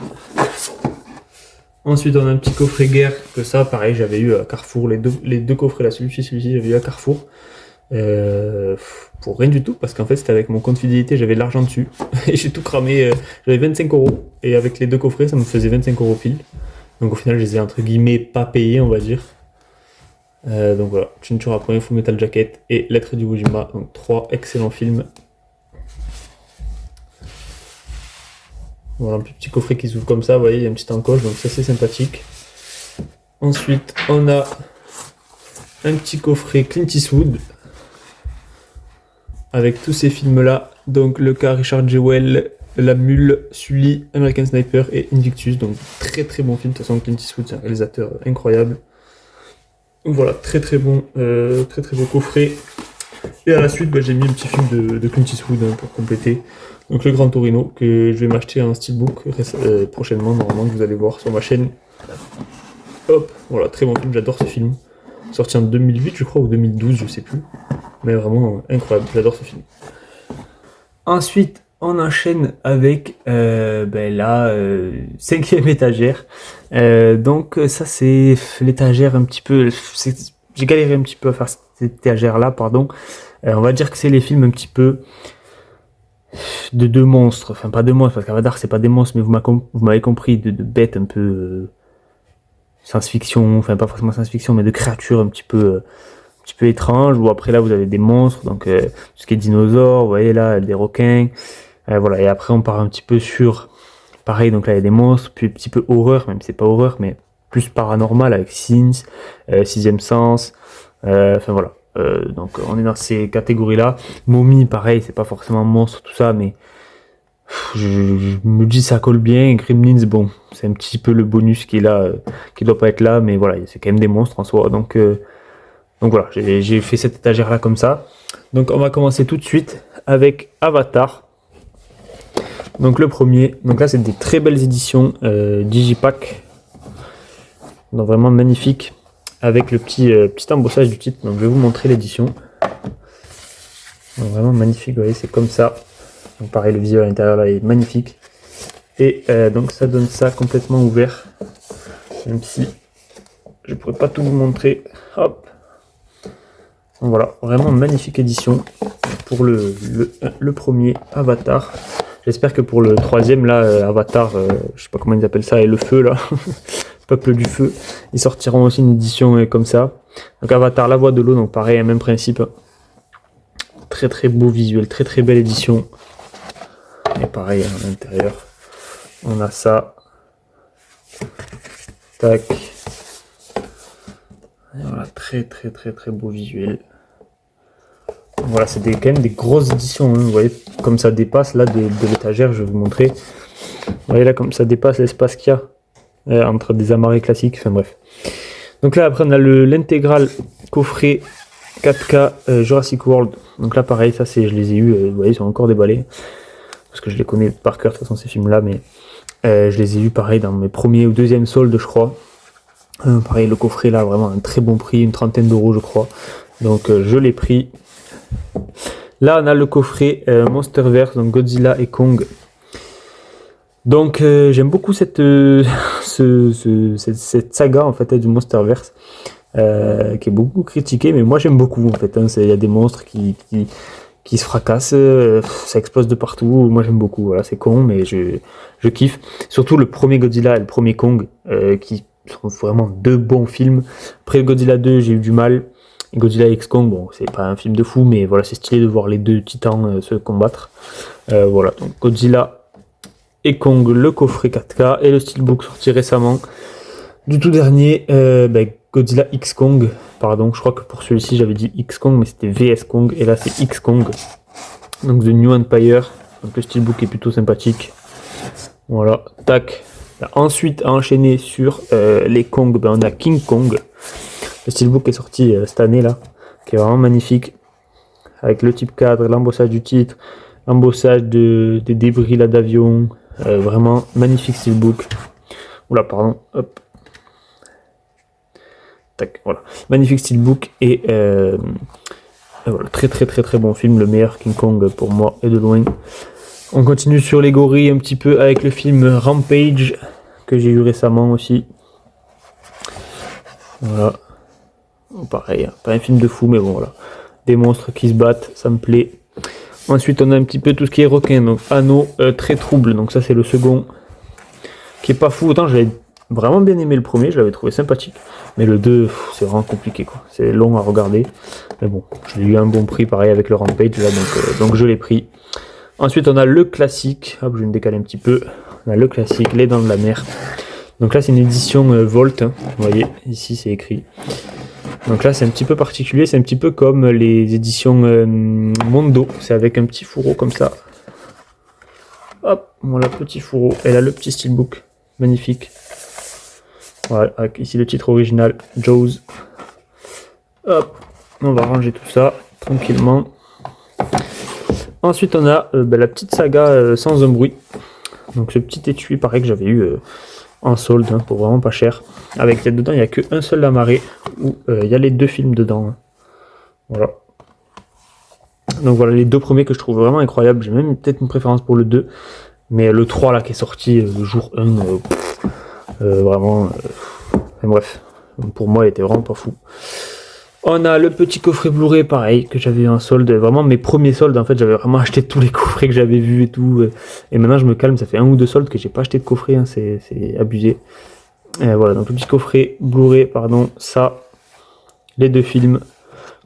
Ensuite, on a un petit coffret guerre, que ça, pareil, j'avais eu à Carrefour, les deux coffrets, là, celui-ci, j'avais eu à Carrefour. Pour rien du tout, parce qu'en fait, c'était avec mon compte fidélité, j'avais de l'argent dessus. Et j'ai tout cramé, j'avais 25€. Et avec les deux coffrets, ça me faisait 25€ pile. Donc au final, je les ai, entre guillemets, pas payés, on va dire. Donc voilà, Chinchura Point, Full Metal Jacket et Lettre du Wojima. Donc 3 excellents films. Voilà, un petit coffret qui s'ouvre comme ça, vous voyez, il y a une petite encoche, donc ça c'est sympathique. Ensuite, on a un petit coffret Clint Eastwood avec tous ces films-là. Donc le cas Richard Jewell, La Mule, Sully, American Sniper et Invictus. Donc très très bon film. De toute façon, Clint Eastwood, c'est un réalisateur incroyable. Donc voilà, très très bon coffret. Et à la suite, j'ai mis un petit film de Clint Eastwood pour compléter. Donc le Grand Torino, que je vais m'acheter un steelbook prochainement, normalement, que vous allez voir sur ma chaîne. Hop, voilà, très bon film, j'adore ce film. Sorti en 2008, je crois, ou 2012, je sais plus. Mais vraiment incroyable, j'adore ce film. Ensuite, on enchaîne avec la 5e étagère. Donc ça, c'est l'étagère un petit peu... J'ai galéré un petit peu à faire cette étagère-là, pardon. On va dire que c'est les films un petit peu... de deux monstres, enfin pas deux monstres parce qu'Avatar c'est pas des monstres, mais vous m'avez compris, de bêtes un peu science-fiction, enfin pas forcément science-fiction, mais de créatures un petit peu étranges. Ou après là vous avez des monstres, donc tout ce qui est dinosaures, vous voyez là, des requins, voilà. Et après on part un petit peu sur, pareil, donc là il y a des monstres, puis un petit peu horreur, même si c'est pas horreur, mais plus paranormal avec Sins, Sixième Sens, enfin voilà. Donc on est dans ces catégories-là. Mommy, pareil, c'est pas forcément monstre, tout ça, mais je me dis ça colle bien. Gremlins, bon, c'est un petit peu le bonus qui est là, qui doit pas être là, mais voilà, c'est quand même des monstres en soi. Donc voilà, j'ai fait cette étagère-là comme ça. Donc on va commencer tout de suite avec Avatar. Donc le premier, donc là c'est des très belles éditions Digipack. Donc vraiment magnifique. Avec le petit embossage du titre. Donc je vais vous montrer l'édition. Donc, vraiment magnifique, vous voyez, c'est comme ça. Donc pareil, le visuel à l'intérieur là est magnifique. Et donc ça donne ça complètement ouvert. Même si je pourrais pas tout vous montrer. Hop. Donc voilà, vraiment magnifique édition pour le premier Avatar. J'espère que pour le troisième là, Avatar, je sais pas comment ils appellent ça, et le feu là. Peuple du feu, ils sortiront aussi une édition comme ça. Donc Avatar, la voix de l'eau, donc pareil, même principe. Très très beau visuel, très très belle édition. Et pareil à l'intérieur, on a ça. Tac. Et voilà, très très très très beau visuel. Voilà, c'est quand même des grosses éditions, hein. Vous voyez comme ça dépasse là de l'étagère, je vais vous montrer. Vous voyez là comme ça dépasse l'espace qu'il y a. Entre des amarrés classiques, enfin bref. Donc là après on a l'intégral coffret 4K Jurassic World. Donc là pareil, ça c'est, je les ai eu, vous voyez, ils sont encore déballés. Parce que je les connais par cœur de toute façon ces films là, mais je les ai eu pareil dans mes premiers ou deuxièmes soldes je crois. Pareil, le coffret là, vraiment un très bon prix, une trentaine d'euros je crois. Donc je l'ai pris. Là on a le coffret Monsterverse, donc Godzilla et Kong. Donc j'aime beaucoup cette saga en fait du Monsterverse. Qui est beaucoup critiquée, mais moi j'aime beaucoup en fait. Il y a des monstres qui se fracassent, ça explose de partout. Moi j'aime beaucoup. Voilà, c'est con, mais je kiffe. Surtout le premier Godzilla et le premier Kong, qui sont vraiment deux bons films. Après Godzilla 2, j'ai eu du mal. Et Godzilla X Kong, bon, c'est pas un film de fou, mais voilà, c'est stylé de voir les deux titans se combattre. Voilà, donc Godzilla et Kong, le coffret 4K et le steelbook sorti récemment. Du tout dernier, Godzilla X Kong, pardon, je crois que pour celui-ci j'avais dit X Kong, mais c'était VS Kong, et là c'est X Kong. Donc The New Empire, donc le steelbook est plutôt sympathique. Voilà, tac. Ensuite, à enchaîner sur les Kong, on a King Kong. Le steelbook est sorti cette année là, qui est vraiment magnifique, avec le type cadre, l'embossage du titre, l'embossage des débris là d'avion, vraiment magnifique steelbook. Oula, pardon, hop. Tac, voilà. Magnifique steelbook et voilà, très bon film, le meilleur King Kong pour moi et de loin. On continue sur les gorilles un petit peu avec le film Rampage que j'ai vu récemment aussi. Voilà. Pareil, pas un film de fou, mais bon voilà. Des monstres qui se battent, ça me plaît. Ensuite on a un petit peu tout ce qui est requin, donc Anneau très trouble, donc ça c'est le second qui est pas fou. Autant j'avais vraiment bien aimé le premier, je l'avais trouvé sympathique, mais le 2 c'est vraiment compliqué quoi, c'est long à regarder, mais bon, j'ai eu un bon prix pareil avec le Rampage là, donc je l'ai pris. Ensuite on a le classique, hop je vais me décaler un petit peu, on a le classique, Les Dents de la Mer, donc là c'est une édition Volt, hein. Vous voyez, ici c'est écrit. Donc là c'est un petit peu particulier, c'est un petit peu comme les éditions Mondo, c'est avec un petit fourreau comme ça. Hop, voilà, petit fourreau, et là le petit steelbook, magnifique. Voilà, avec ici le titre original, Jaws. Hop, on va ranger tout ça tranquillement. Ensuite on a la petite saga Sans un bruit. Donc ce petit étui pareil que j'avais eu en solde hein, pour vraiment pas cher. Avec dedans il n'y a qu'un seul amarré où il y a les deux films dedans. Hein. Voilà. Donc voilà les deux premiers que je trouve vraiment incroyables. J'ai même peut-être une préférence pour le 2. Mais le 3 là qui est sorti le jour 1, vraiment. Bref, pour moi il était vraiment pas fou. On a le petit coffret Blu-ray pareil que j'avais eu en solde, vraiment mes premiers soldes en fait, j'avais vraiment acheté tous les coffrets que j'avais vus et tout, et maintenant je me calme, ça fait un ou deux soldes que j'ai pas acheté de coffret, hein, c'est abusé. Voilà, donc le petit coffret Blu-ray, pardon, ça, les deux films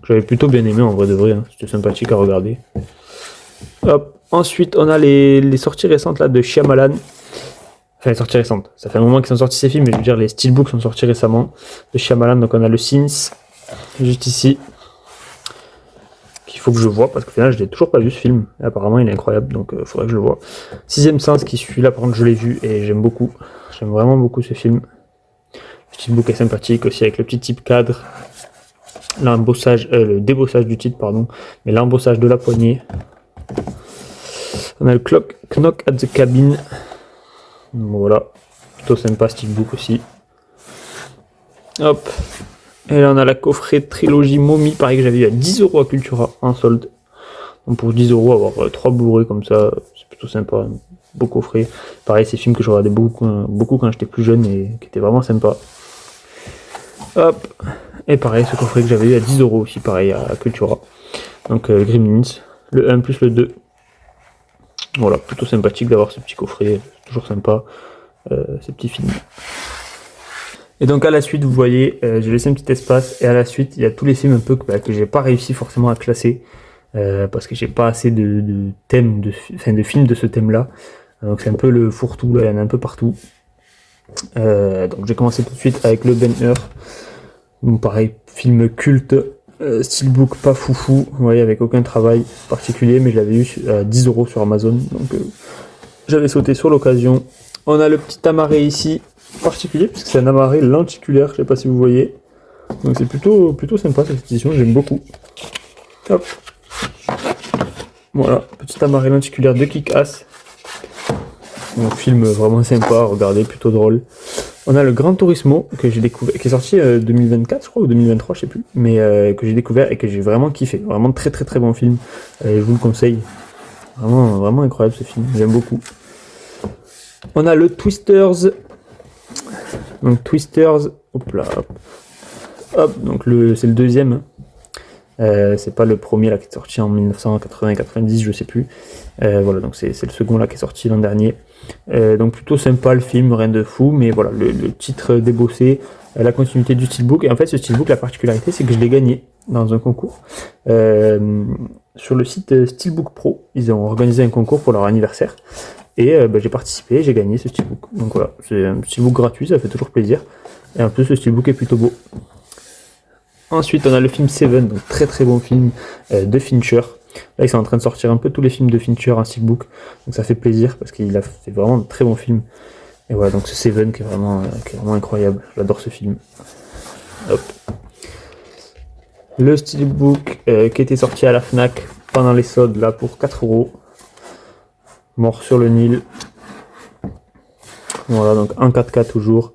que j'avais plutôt bien aimé en vrai de vrai, hein, c'était sympathique à regarder. Hop, ensuite on a les sorties récentes là de Shyamalan. Enfin, les sorties récentes, ça fait un moment qu'ils sont sortis ces films, mais je veux dire les steelbooks sont sortis récemment de Shyamalan, donc on a le Sins juste ici qu'il faut que je vois parce qu'au final je l'ai toujours pas vu ce film et apparemment il est incroyable, donc il faudrait que je le vois. Sixième Sens qui suit là, par contre je l'ai vu et j'aime vraiment beaucoup ce film. Le steelbook est sympathique aussi avec le petit type cadre, l'embossage, le débossage du titre pardon, mais l'embossage de la poignée. On a le Knock at the Cabin, donc voilà, plutôt sympa steelbook aussi. Hop. Et là on a la coffret trilogie Mommy, pareil que j'avais eu à 10€ à Cultura en solde. Donc pour 10€ avoir 3 Blu-ray comme ça, c'est plutôt sympa, beau coffret. Pareil ces films que je regardais beaucoup quand j'étais plus jeune et qui étaient vraiment sympas. Hop, et pareil ce coffret que j'avais eu à 10€ aussi, pareil à Cultura. Donc Gremlins, le 1 plus le 2. Voilà, plutôt sympathique d'avoir ce petit coffret, c'est toujours sympa, ces petits films. Et donc à la suite, vous voyez, j'ai laissé un petit espace, et à la suite, il y a tous les films un peu que j'ai pas réussi forcément à classer, parce que j'ai pas assez de thèmes, de films de ce thème-là. Donc c'est un peu le fourre-tout, là, il y en a un peu partout. Donc j'ai commencé tout de suite avec le Ben-Hur. Donc pareil, film culte, steelbook pas foufou, vous voyez, avec aucun travail particulier, mais je l'avais eu à 10€ sur Amazon, donc j'avais sauté sur l'occasion. On a le petit amarré ici, particulier puisque c'est un amarré lenticulaire, je sais pas si vous voyez, donc c'est plutôt sympa cette édition, j'aime beaucoup. Hop, voilà, petit amarré lenticulaire de Kick-Ass, donc film vraiment sympa à regarder, plutôt drôle. On a le Gran Turismo que j'ai découvert, qui est sorti 2024 je crois ou 2023 je sais plus, mais que j'ai découvert et que j'ai vraiment kiffé. Vraiment très très très bon film. Je vous le conseille. Vraiment vraiment incroyable ce film. J'aime beaucoup. On a le Twisters. Donc Twisters, hop là, hop, donc c'est le deuxième. C'est pas le premier là qui est sorti en 1980-90, je sais plus. Voilà, donc c'est le second là qui est sorti l'an dernier. Donc plutôt sympa le film, rien de fou, mais voilà, le titre débossé, la continuité du steelbook. Et en fait, ce steelbook, la particularité, c'est que je l'ai gagné dans un concours. Sur le site Steelbook Pro, ils ont organisé un concours pour leur anniversaire. Et j'ai participé, j'ai gagné ce steelbook. Donc voilà, c'est un steelbook gratuit, ça fait toujours plaisir. Et en plus, ce steelbook est plutôt beau. Ensuite, on a le film Seven, donc très très bon film de Fincher. Là, ils sont en train de sortir un peu tous les films de Fincher en steelbook, donc ça fait plaisir parce qu'il a fait vraiment de très bons films. Et voilà, donc ce Seven qui est vraiment incroyable. J'adore ce film. Hop. Le steelbook qui était sorti à la Fnac pendant les soldes là pour 4€. Mort sur le Nil. Voilà, donc en 4K toujours.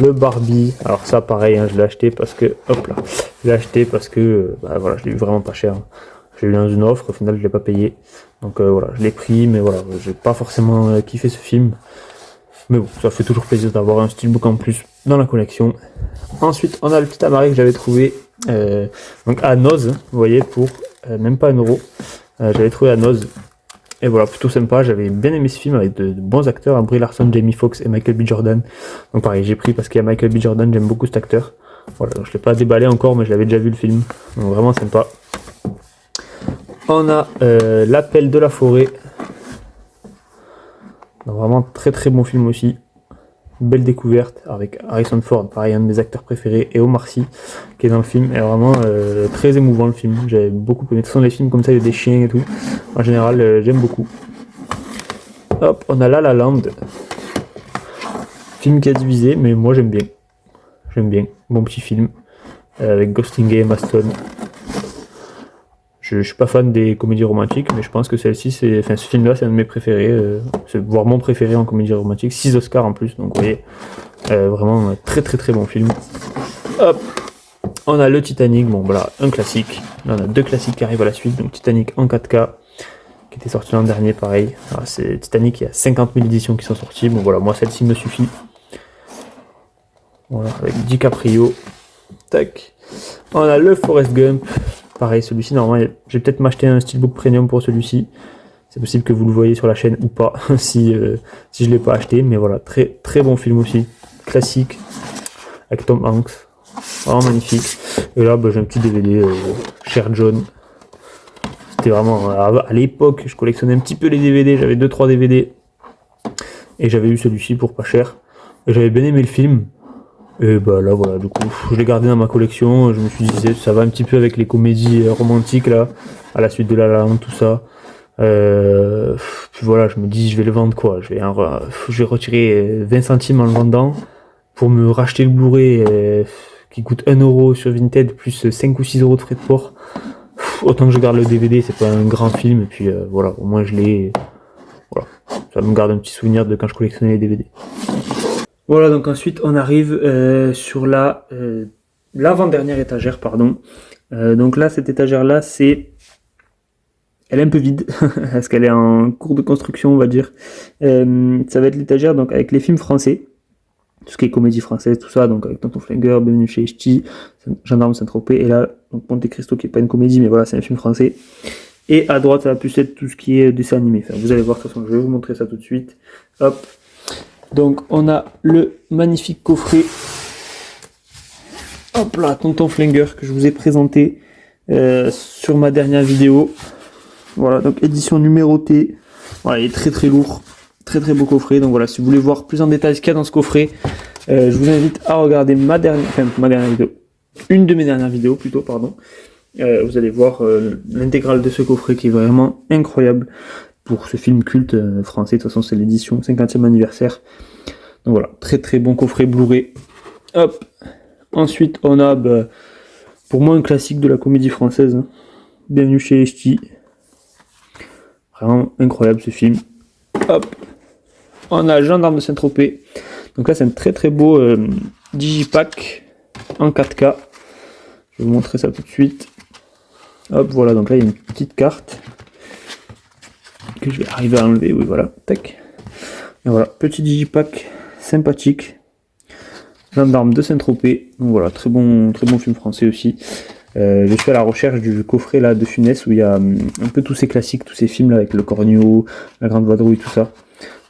Le Barbie, alors ça pareil, hein, je l'ai acheté parce que, hop là, je l'ai acheté parce que, voilà, je l'ai eu vraiment pas cher. J'ai eu dans une offre, au final je l'ai pas payé. Donc voilà, je l'ai pris, mais voilà, j'ai pas forcément kiffé ce film. Mais bon, ça fait toujours plaisir d'avoir un steelbook en plus dans la collection. Ensuite, on a le petit appareil que j'avais trouvé donc à Noz, vous voyez, pour même pas 1€. J'avais trouvé à Noz. Et voilà, plutôt sympa, j'avais bien aimé ce film avec de bons acteurs, hein, Brie Larson, Jamie Foxx et Michael B. Jordan. Donc pareil, j'ai pris parce qu'il y a Michael B. Jordan, j'aime beaucoup cet acteur. Voilà, donc je l'ai pas déballé encore, mais je l'avais déjà vu le film. Donc vraiment sympa. On a L'appel de la forêt. Donc vraiment très très bon film aussi. Belle découverte avec Harrison Ford, pareil, un de mes acteurs préférés, et Omar Sy qui est dans le film. Et vraiment très émouvant le film. J'avais beaucoup aimé. De toute façon, les films comme ça, il y a des chiens et tout. En général, j'aime beaucoup. Hop, on a La La Land. Film qui a divisé, mais moi j'aime bien. J'aime bien. Bon petit film. Avec Gosling et Emma Stone. Je suis pas fan des comédies romantiques, mais je pense que ce film-là, c'est un de mes préférés, voire mon préféré en comédie romantique. 6 Oscars en plus, donc vous voyez, vraiment un très très très bon film. Hop, on a le Titanic, bon voilà, un classique. Là, on a 2 classiques qui arrivent à la suite, donc Titanic en 4K, qui était sorti l'an dernier, pareil. Alors, c'est Titanic, il y a 50 000 éditions qui sont sorties, bon voilà, moi celle-ci me suffit. Voilà, avec DiCaprio. Tac. On a le Forrest Gump. Pareil, celui-ci, normalement, je vais peut-être m'acheter un steelbook premium pour celui-ci. C'est possible que vous le voyez sur la chaîne ou pas, si je ne l'ai pas acheté. Mais voilà, très très bon film aussi. Classique, avec Tom Hanks. Vraiment magnifique. Et là, j'ai un petit DVD, Cher John. C'était vraiment, à l'époque, je collectionnais un petit peu les DVD. J'avais 2-3 DVD. Et j'avais eu celui-ci pour pas cher. Et j'avais bien aimé le film. Et là voilà, du coup je l'ai gardé dans ma collection, je me suis dit ça va un petit peu avec les comédies romantiques là, à la suite de La La Land, tout ça. Puis voilà, je me dis je vais le vendre quoi, je vais retirer 20 centimes en le vendant pour me racheter le Blu-ray qui coûte 1€ sur Vinted plus 5 ou 6€ de frais de port. Autant que je garde le DVD, c'est pas un grand film, et puis voilà, au moins je l'ai. Voilà, ça me garde un petit souvenir de quand je collectionnais les DVD. Voilà, donc ensuite on arrive sur l'avant-dernière étagère, pardon. Donc là, cette étagère-là, elle est un peu vide, parce qu'elle est en cours de construction, on va dire. Ça va être l'étagère donc avec les films français, tout ce qui est comédie française, tout ça, donc avec Tonton Flingueur, Bienvenue chez Ch'ti, Gendarme Saint-Tropez, et là, donc Monte Cristo qui est pas une comédie, mais voilà, c'est un film français. Et à droite, ça va plus être tout ce qui est dessin animé. Enfin, vous allez voir, de toute façon, je vais vous montrer ça tout de suite. Hop. Donc on a le magnifique coffret, hop là, Tonton Flingueur que je vous ai présenté sur ma dernière vidéo. Voilà, donc édition numérotée. Voilà, il est très très lourd, très très beau coffret. Donc voilà, si vous voulez voir plus en détail ce qu'il y a dans ce coffret, je vous invite à regarder ma dernière vidéo, une de mes dernières vidéos plutôt, pardon. Vous allez voir l'intégrale de ce coffret qui est vraiment incroyable. Pour ce film culte français, de toute façon c'est l'édition 50e anniversaire. Donc voilà, très très bon coffret Blu-ray. Hop. Ensuite on a pour moi un classique de la comédie française, hein. Bienvenue chez Ch'ti. Vraiment incroyable ce film. Hop. On a Gendarme de Saint-Tropez. Donc là c'est un très très beau digipack en 4K. Je vais vous montrer ça tout de suite. Hop, voilà, donc là il y a une petite carte que je vais arriver à enlever, oui voilà, tac. Et voilà, petit digipack sympathique. Gendarme de Saint-Tropez, donc voilà, très bon film français aussi. Je suis à la recherche du coffret là de Funès où il y a un peu tous ces classiques, tous ces films là avec le Cornio, la Grande Vadrouille, tout ça.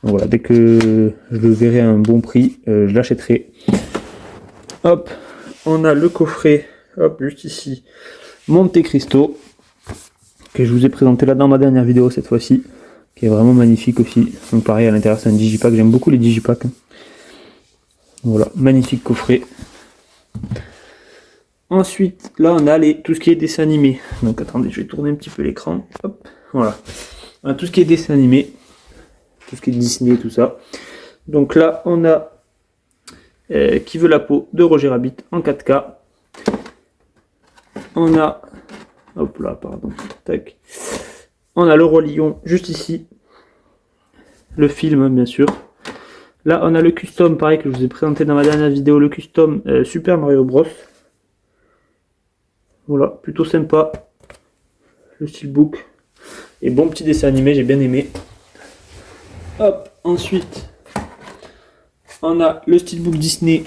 Donc voilà, dès que je le verrai à un bon prix, je l'achèterai. Hop, on a le coffret, hop, juste ici, Monte Cristo, que je vous ai présenté là dans ma dernière vidéo cette fois-ci, qui est vraiment magnifique aussi. Donc pareil, à l'intérieur c'est un digipack, j'aime beaucoup les digipacks. Voilà, magnifique coffret. Ensuite, là on a tout ce qui est dessin animé. Donc attendez, je vais tourner un petit peu l'écran. Hop, voilà. On a tout ce qui est dessin animé, tout ce qui est Disney, tout ça. Donc là on a Qui veut la peau de Roger Rabbit en 4K. On a, hop là, pardon, tac. On a le Roi Lion juste ici. Le film, bien sûr. Là, on a le custom, pareil, que je vous ai présenté dans ma dernière vidéo, le custom Super Mario Bros. Voilà, plutôt sympa. Le steelbook. Et bon petit dessin animé, j'ai bien aimé. Hop, ensuite, on a le steelbook Disney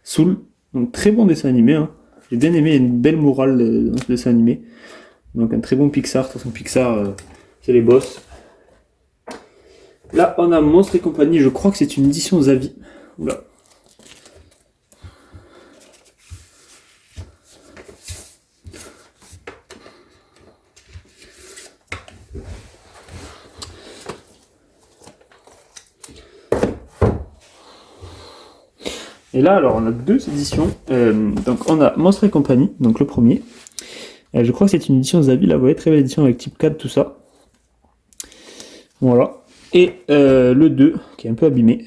Soul. Donc très bon dessin animé, hein. J'ai bien aimé, il y a une belle morale dans ce dessin animé. Donc un très bon Pixar, de toute façon Pixar, c'est les boss. Là, on a Monstres et compagnie, je crois que c'est une édition Zavi. Oula. Et là, alors, on a deux éditions. Donc, on a Monstres et compagnie, donc le premier. Je crois que c'est une édition Zavi, là, vous voyez, très belle édition avec type 4, tout ça. Voilà. Et le 2, qui est un peu abîmé.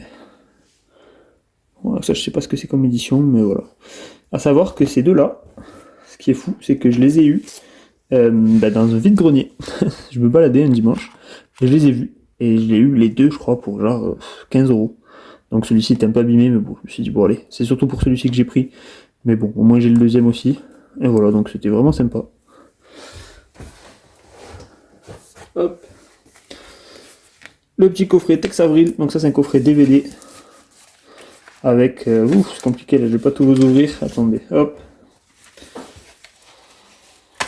Voilà, ça, je sais pas ce que c'est comme édition, mais voilà. À savoir que ces deux-là, ce qui est fou, c'est que je les ai eus dans un vide-grenier. Je me baladais un dimanche, et je les ai vus. Et je l'ai eu les deux, je crois, pour genre 15 €. Donc celui-ci était un peu abîmé, mais bon, je me suis dit, bon allez, c'est surtout pour celui-ci que j'ai pris. Mais bon, au moins j'ai le deuxième aussi. Et voilà, donc c'était vraiment sympa. Hop. Le petit coffret Tex Avril, donc ça c'est un coffret DVD. Avec, c'est compliqué là, je vais pas tout vous ouvrir, attendez, hop.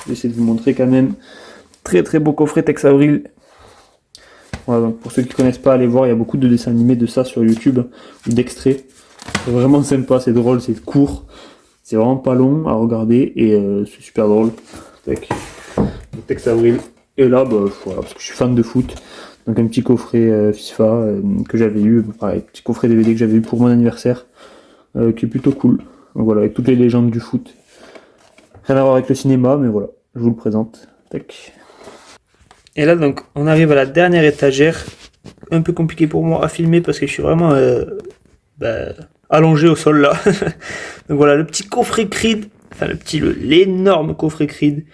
Je vais essayer de vous montrer quand même. Très très beau coffret Tex Avril. Voilà, donc pour ceux qui ne connaissent pas, allez voir, il y a beaucoup de dessins animés de ça sur YouTube, ou d'extraits. C'est vraiment sympa, c'est drôle, c'est court. C'est vraiment pas long à regarder et c'est super drôle. Tac. Tex Avril. Et là, bah, voilà, parce que je suis fan de foot. Donc un petit coffret FIFA que j'avais eu, pareil, petit coffret DVD que j'avais eu pour mon anniversaire, qui est plutôt cool. Donc voilà, avec toutes les légendes du foot. Rien à voir avec le cinéma, mais voilà, je vous le présente. Tac. Et là, donc, on arrive à la dernière étagère. Un peu compliqué pour moi à filmer parce que je suis vraiment allongé au sol là. Donc voilà, le petit coffret Creed, enfin l'énorme coffret Creed.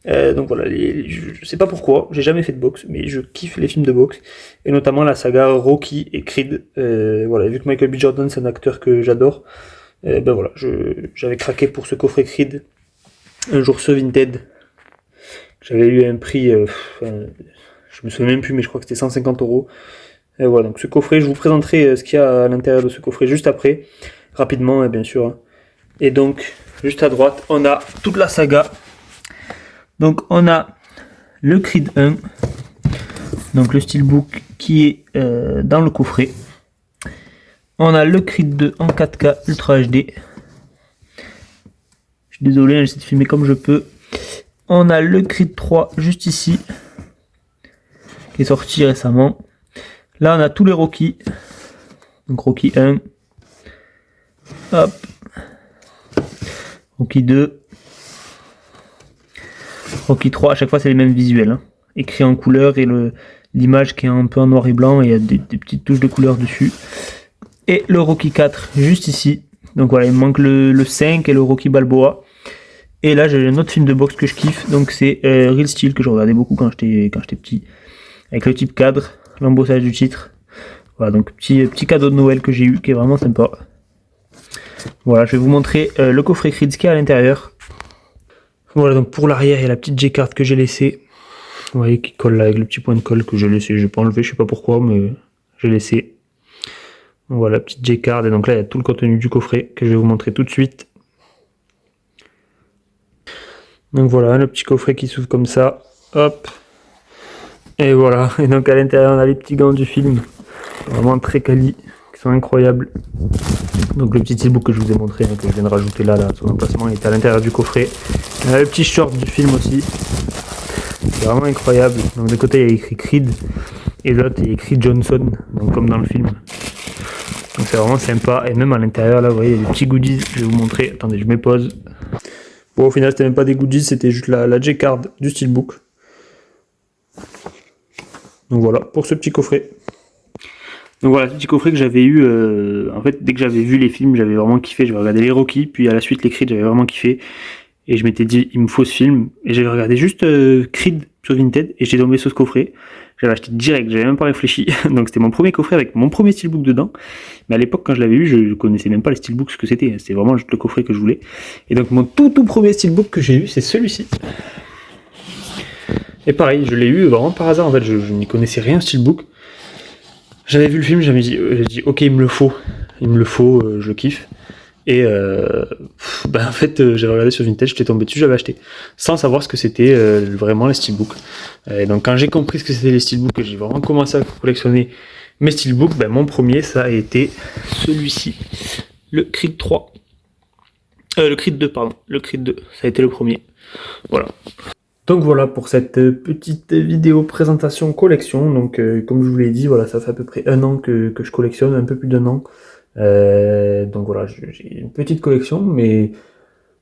Donc voilà, je sais pas pourquoi, j'ai jamais fait de boxe, mais je kiffe les films de boxe, et notamment la saga Rocky et Creed. Voilà, vu que Michael B. Jordan c'est un acteur que j'adore, ben voilà, j'avais craqué pour ce coffret Creed un jour sur Vinted. J'avais eu un prix, je me souviens même plus, mais je crois que c'était 150 €. Et voilà, donc ce coffret, je vous présenterai ce qu'il y a à l'intérieur de ce coffret juste après, rapidement, bien sûr. Et donc, juste à droite, on a toute la saga. Donc on a le Creed 1, donc le steelbook qui est dans le coffret. On a le Creed 2 en 4K Ultra HD. Je suis désolé, j'essaie de filmer comme je peux. On a le Creed 3 juste ici, qui est sorti récemment. Là on a tous les Rocky. Donc Rocky 1. Hop. Rocky 2. Rocky 3, à chaque fois c'est les mêmes visuels, hein. Écrit en couleur et l'image qui est un peu en noir et blanc et il y a des petites touches de couleur dessus. Et le Rocky 4 juste ici. Donc voilà, il me manque le 5 et le Rocky Balboa. Et là j'ai un autre film de boxe que je kiffe, donc c'est Real Steel que je regardais beaucoup quand j'étais petit. Avec le type cadre, l'embossage du titre. Voilà, donc petit cadeau de Noël que j'ai eu, qui est vraiment sympa. Voilà, je vais vous montrer le coffret Creed ce qu'il y a à l'intérieur. Voilà, donc pour l'arrière, il y a la petite J-card que j'ai laissée. Vous voyez, qui colle là avec le petit point de colle que j'ai laissé. Je n'ai pas enlevé, je sais pas pourquoi, mais j'ai laissé. Voilà, la petite J-card. Et donc là, il y a tout le contenu du coffret que je vais vous montrer tout de suite. Donc voilà, le petit coffret qui s'ouvre comme ça. Hop. Et voilà. Et donc à l'intérieur, on a les petits gants du film. Vraiment très quali, qui sont incroyables. Donc le petit steelbook que je vous ai montré, que je viens de rajouter là, son emplacement, il est à l'intérieur du coffret. Le petit short du film aussi. C'est vraiment incroyable. Donc de côté, il y a écrit Creed. Et de l'autre, il y a écrit Johnson. Donc comme dans le film. Donc c'est vraiment sympa. Et même à l'intérieur, là, vous voyez, il y a des petits goodies. Je vais vous montrer. Attendez, je mets pause. Bon, au final, c'était même pas des goodies, c'était juste la J-card du steelbook. Donc voilà, pour ce petit coffret. Donc voilà, ce petit coffret que j'avais eu, en fait, dès que j'avais vu les films, j'avais vraiment kiffé. J'avais regardé les Rocky, puis à la suite les Creed, j'avais vraiment kiffé. Et je m'étais dit, il me faut ce film. Et j'avais regardé juste Creed sur Vinted, et j'ai tombé sur ce coffret. J'avais acheté direct, j'avais même pas réfléchi. Donc c'était mon premier coffret avec mon premier steelbook dedans. Mais à l'époque, quand je l'avais eu, je connaissais même pas les steelbooks, ce que c'était. C'était vraiment juste le coffret que je voulais. Et donc mon tout premier steelbook que j'ai eu, c'est celui-ci. Et pareil, je l'ai eu vraiment par hasard. En fait, je n'y connaissais rien steelbook. J'avais vu le film, j'ai dit ok, il me le faut, je le kiffe. Et en fait, j'avais regardé sur Vintage, j'étais tombé dessus, j'avais acheté, sans savoir ce que c'était vraiment les steelbooks. Et donc quand j'ai compris ce que c'était les steelbooks, que j'ai vraiment commencé à collectionner mes steelbooks, mon premier, ça a été celui-ci, le Creed 3. Le Creed 2, pardon, le Creed 2, ça a été le premier. Voilà. Donc voilà pour cette petite vidéo présentation collection. Donc comme je vous l'ai dit, voilà, ça fait à peu près 1 an que je collectionne, un peu plus d'1 an. Donc voilà, j'ai une petite collection, mais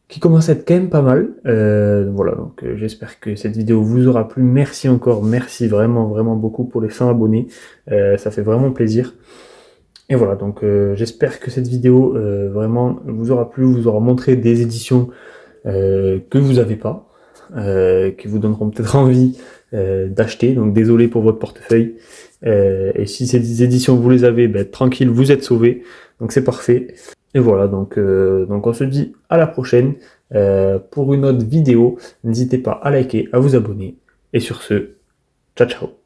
qui commence à être quand même pas mal. Voilà, donc j'espère que cette vidéo vous aura plu. Merci encore, merci vraiment beaucoup pour les 100 abonnés. Ça fait vraiment plaisir. Et voilà, donc j'espère que cette vidéo vraiment vous aura plu, vous aura montré des éditions que vous n'avez pas. Qui vous donneront peut-être envie d'acheter, donc désolé pour votre portefeuille. Et si ces éditions vous les avez, tranquille, vous êtes sauvés, donc c'est parfait. Et voilà, donc on se dit à la prochaine pour une autre vidéo. N'hésitez pas à liker, à vous abonner, et sur ce, ciao ciao.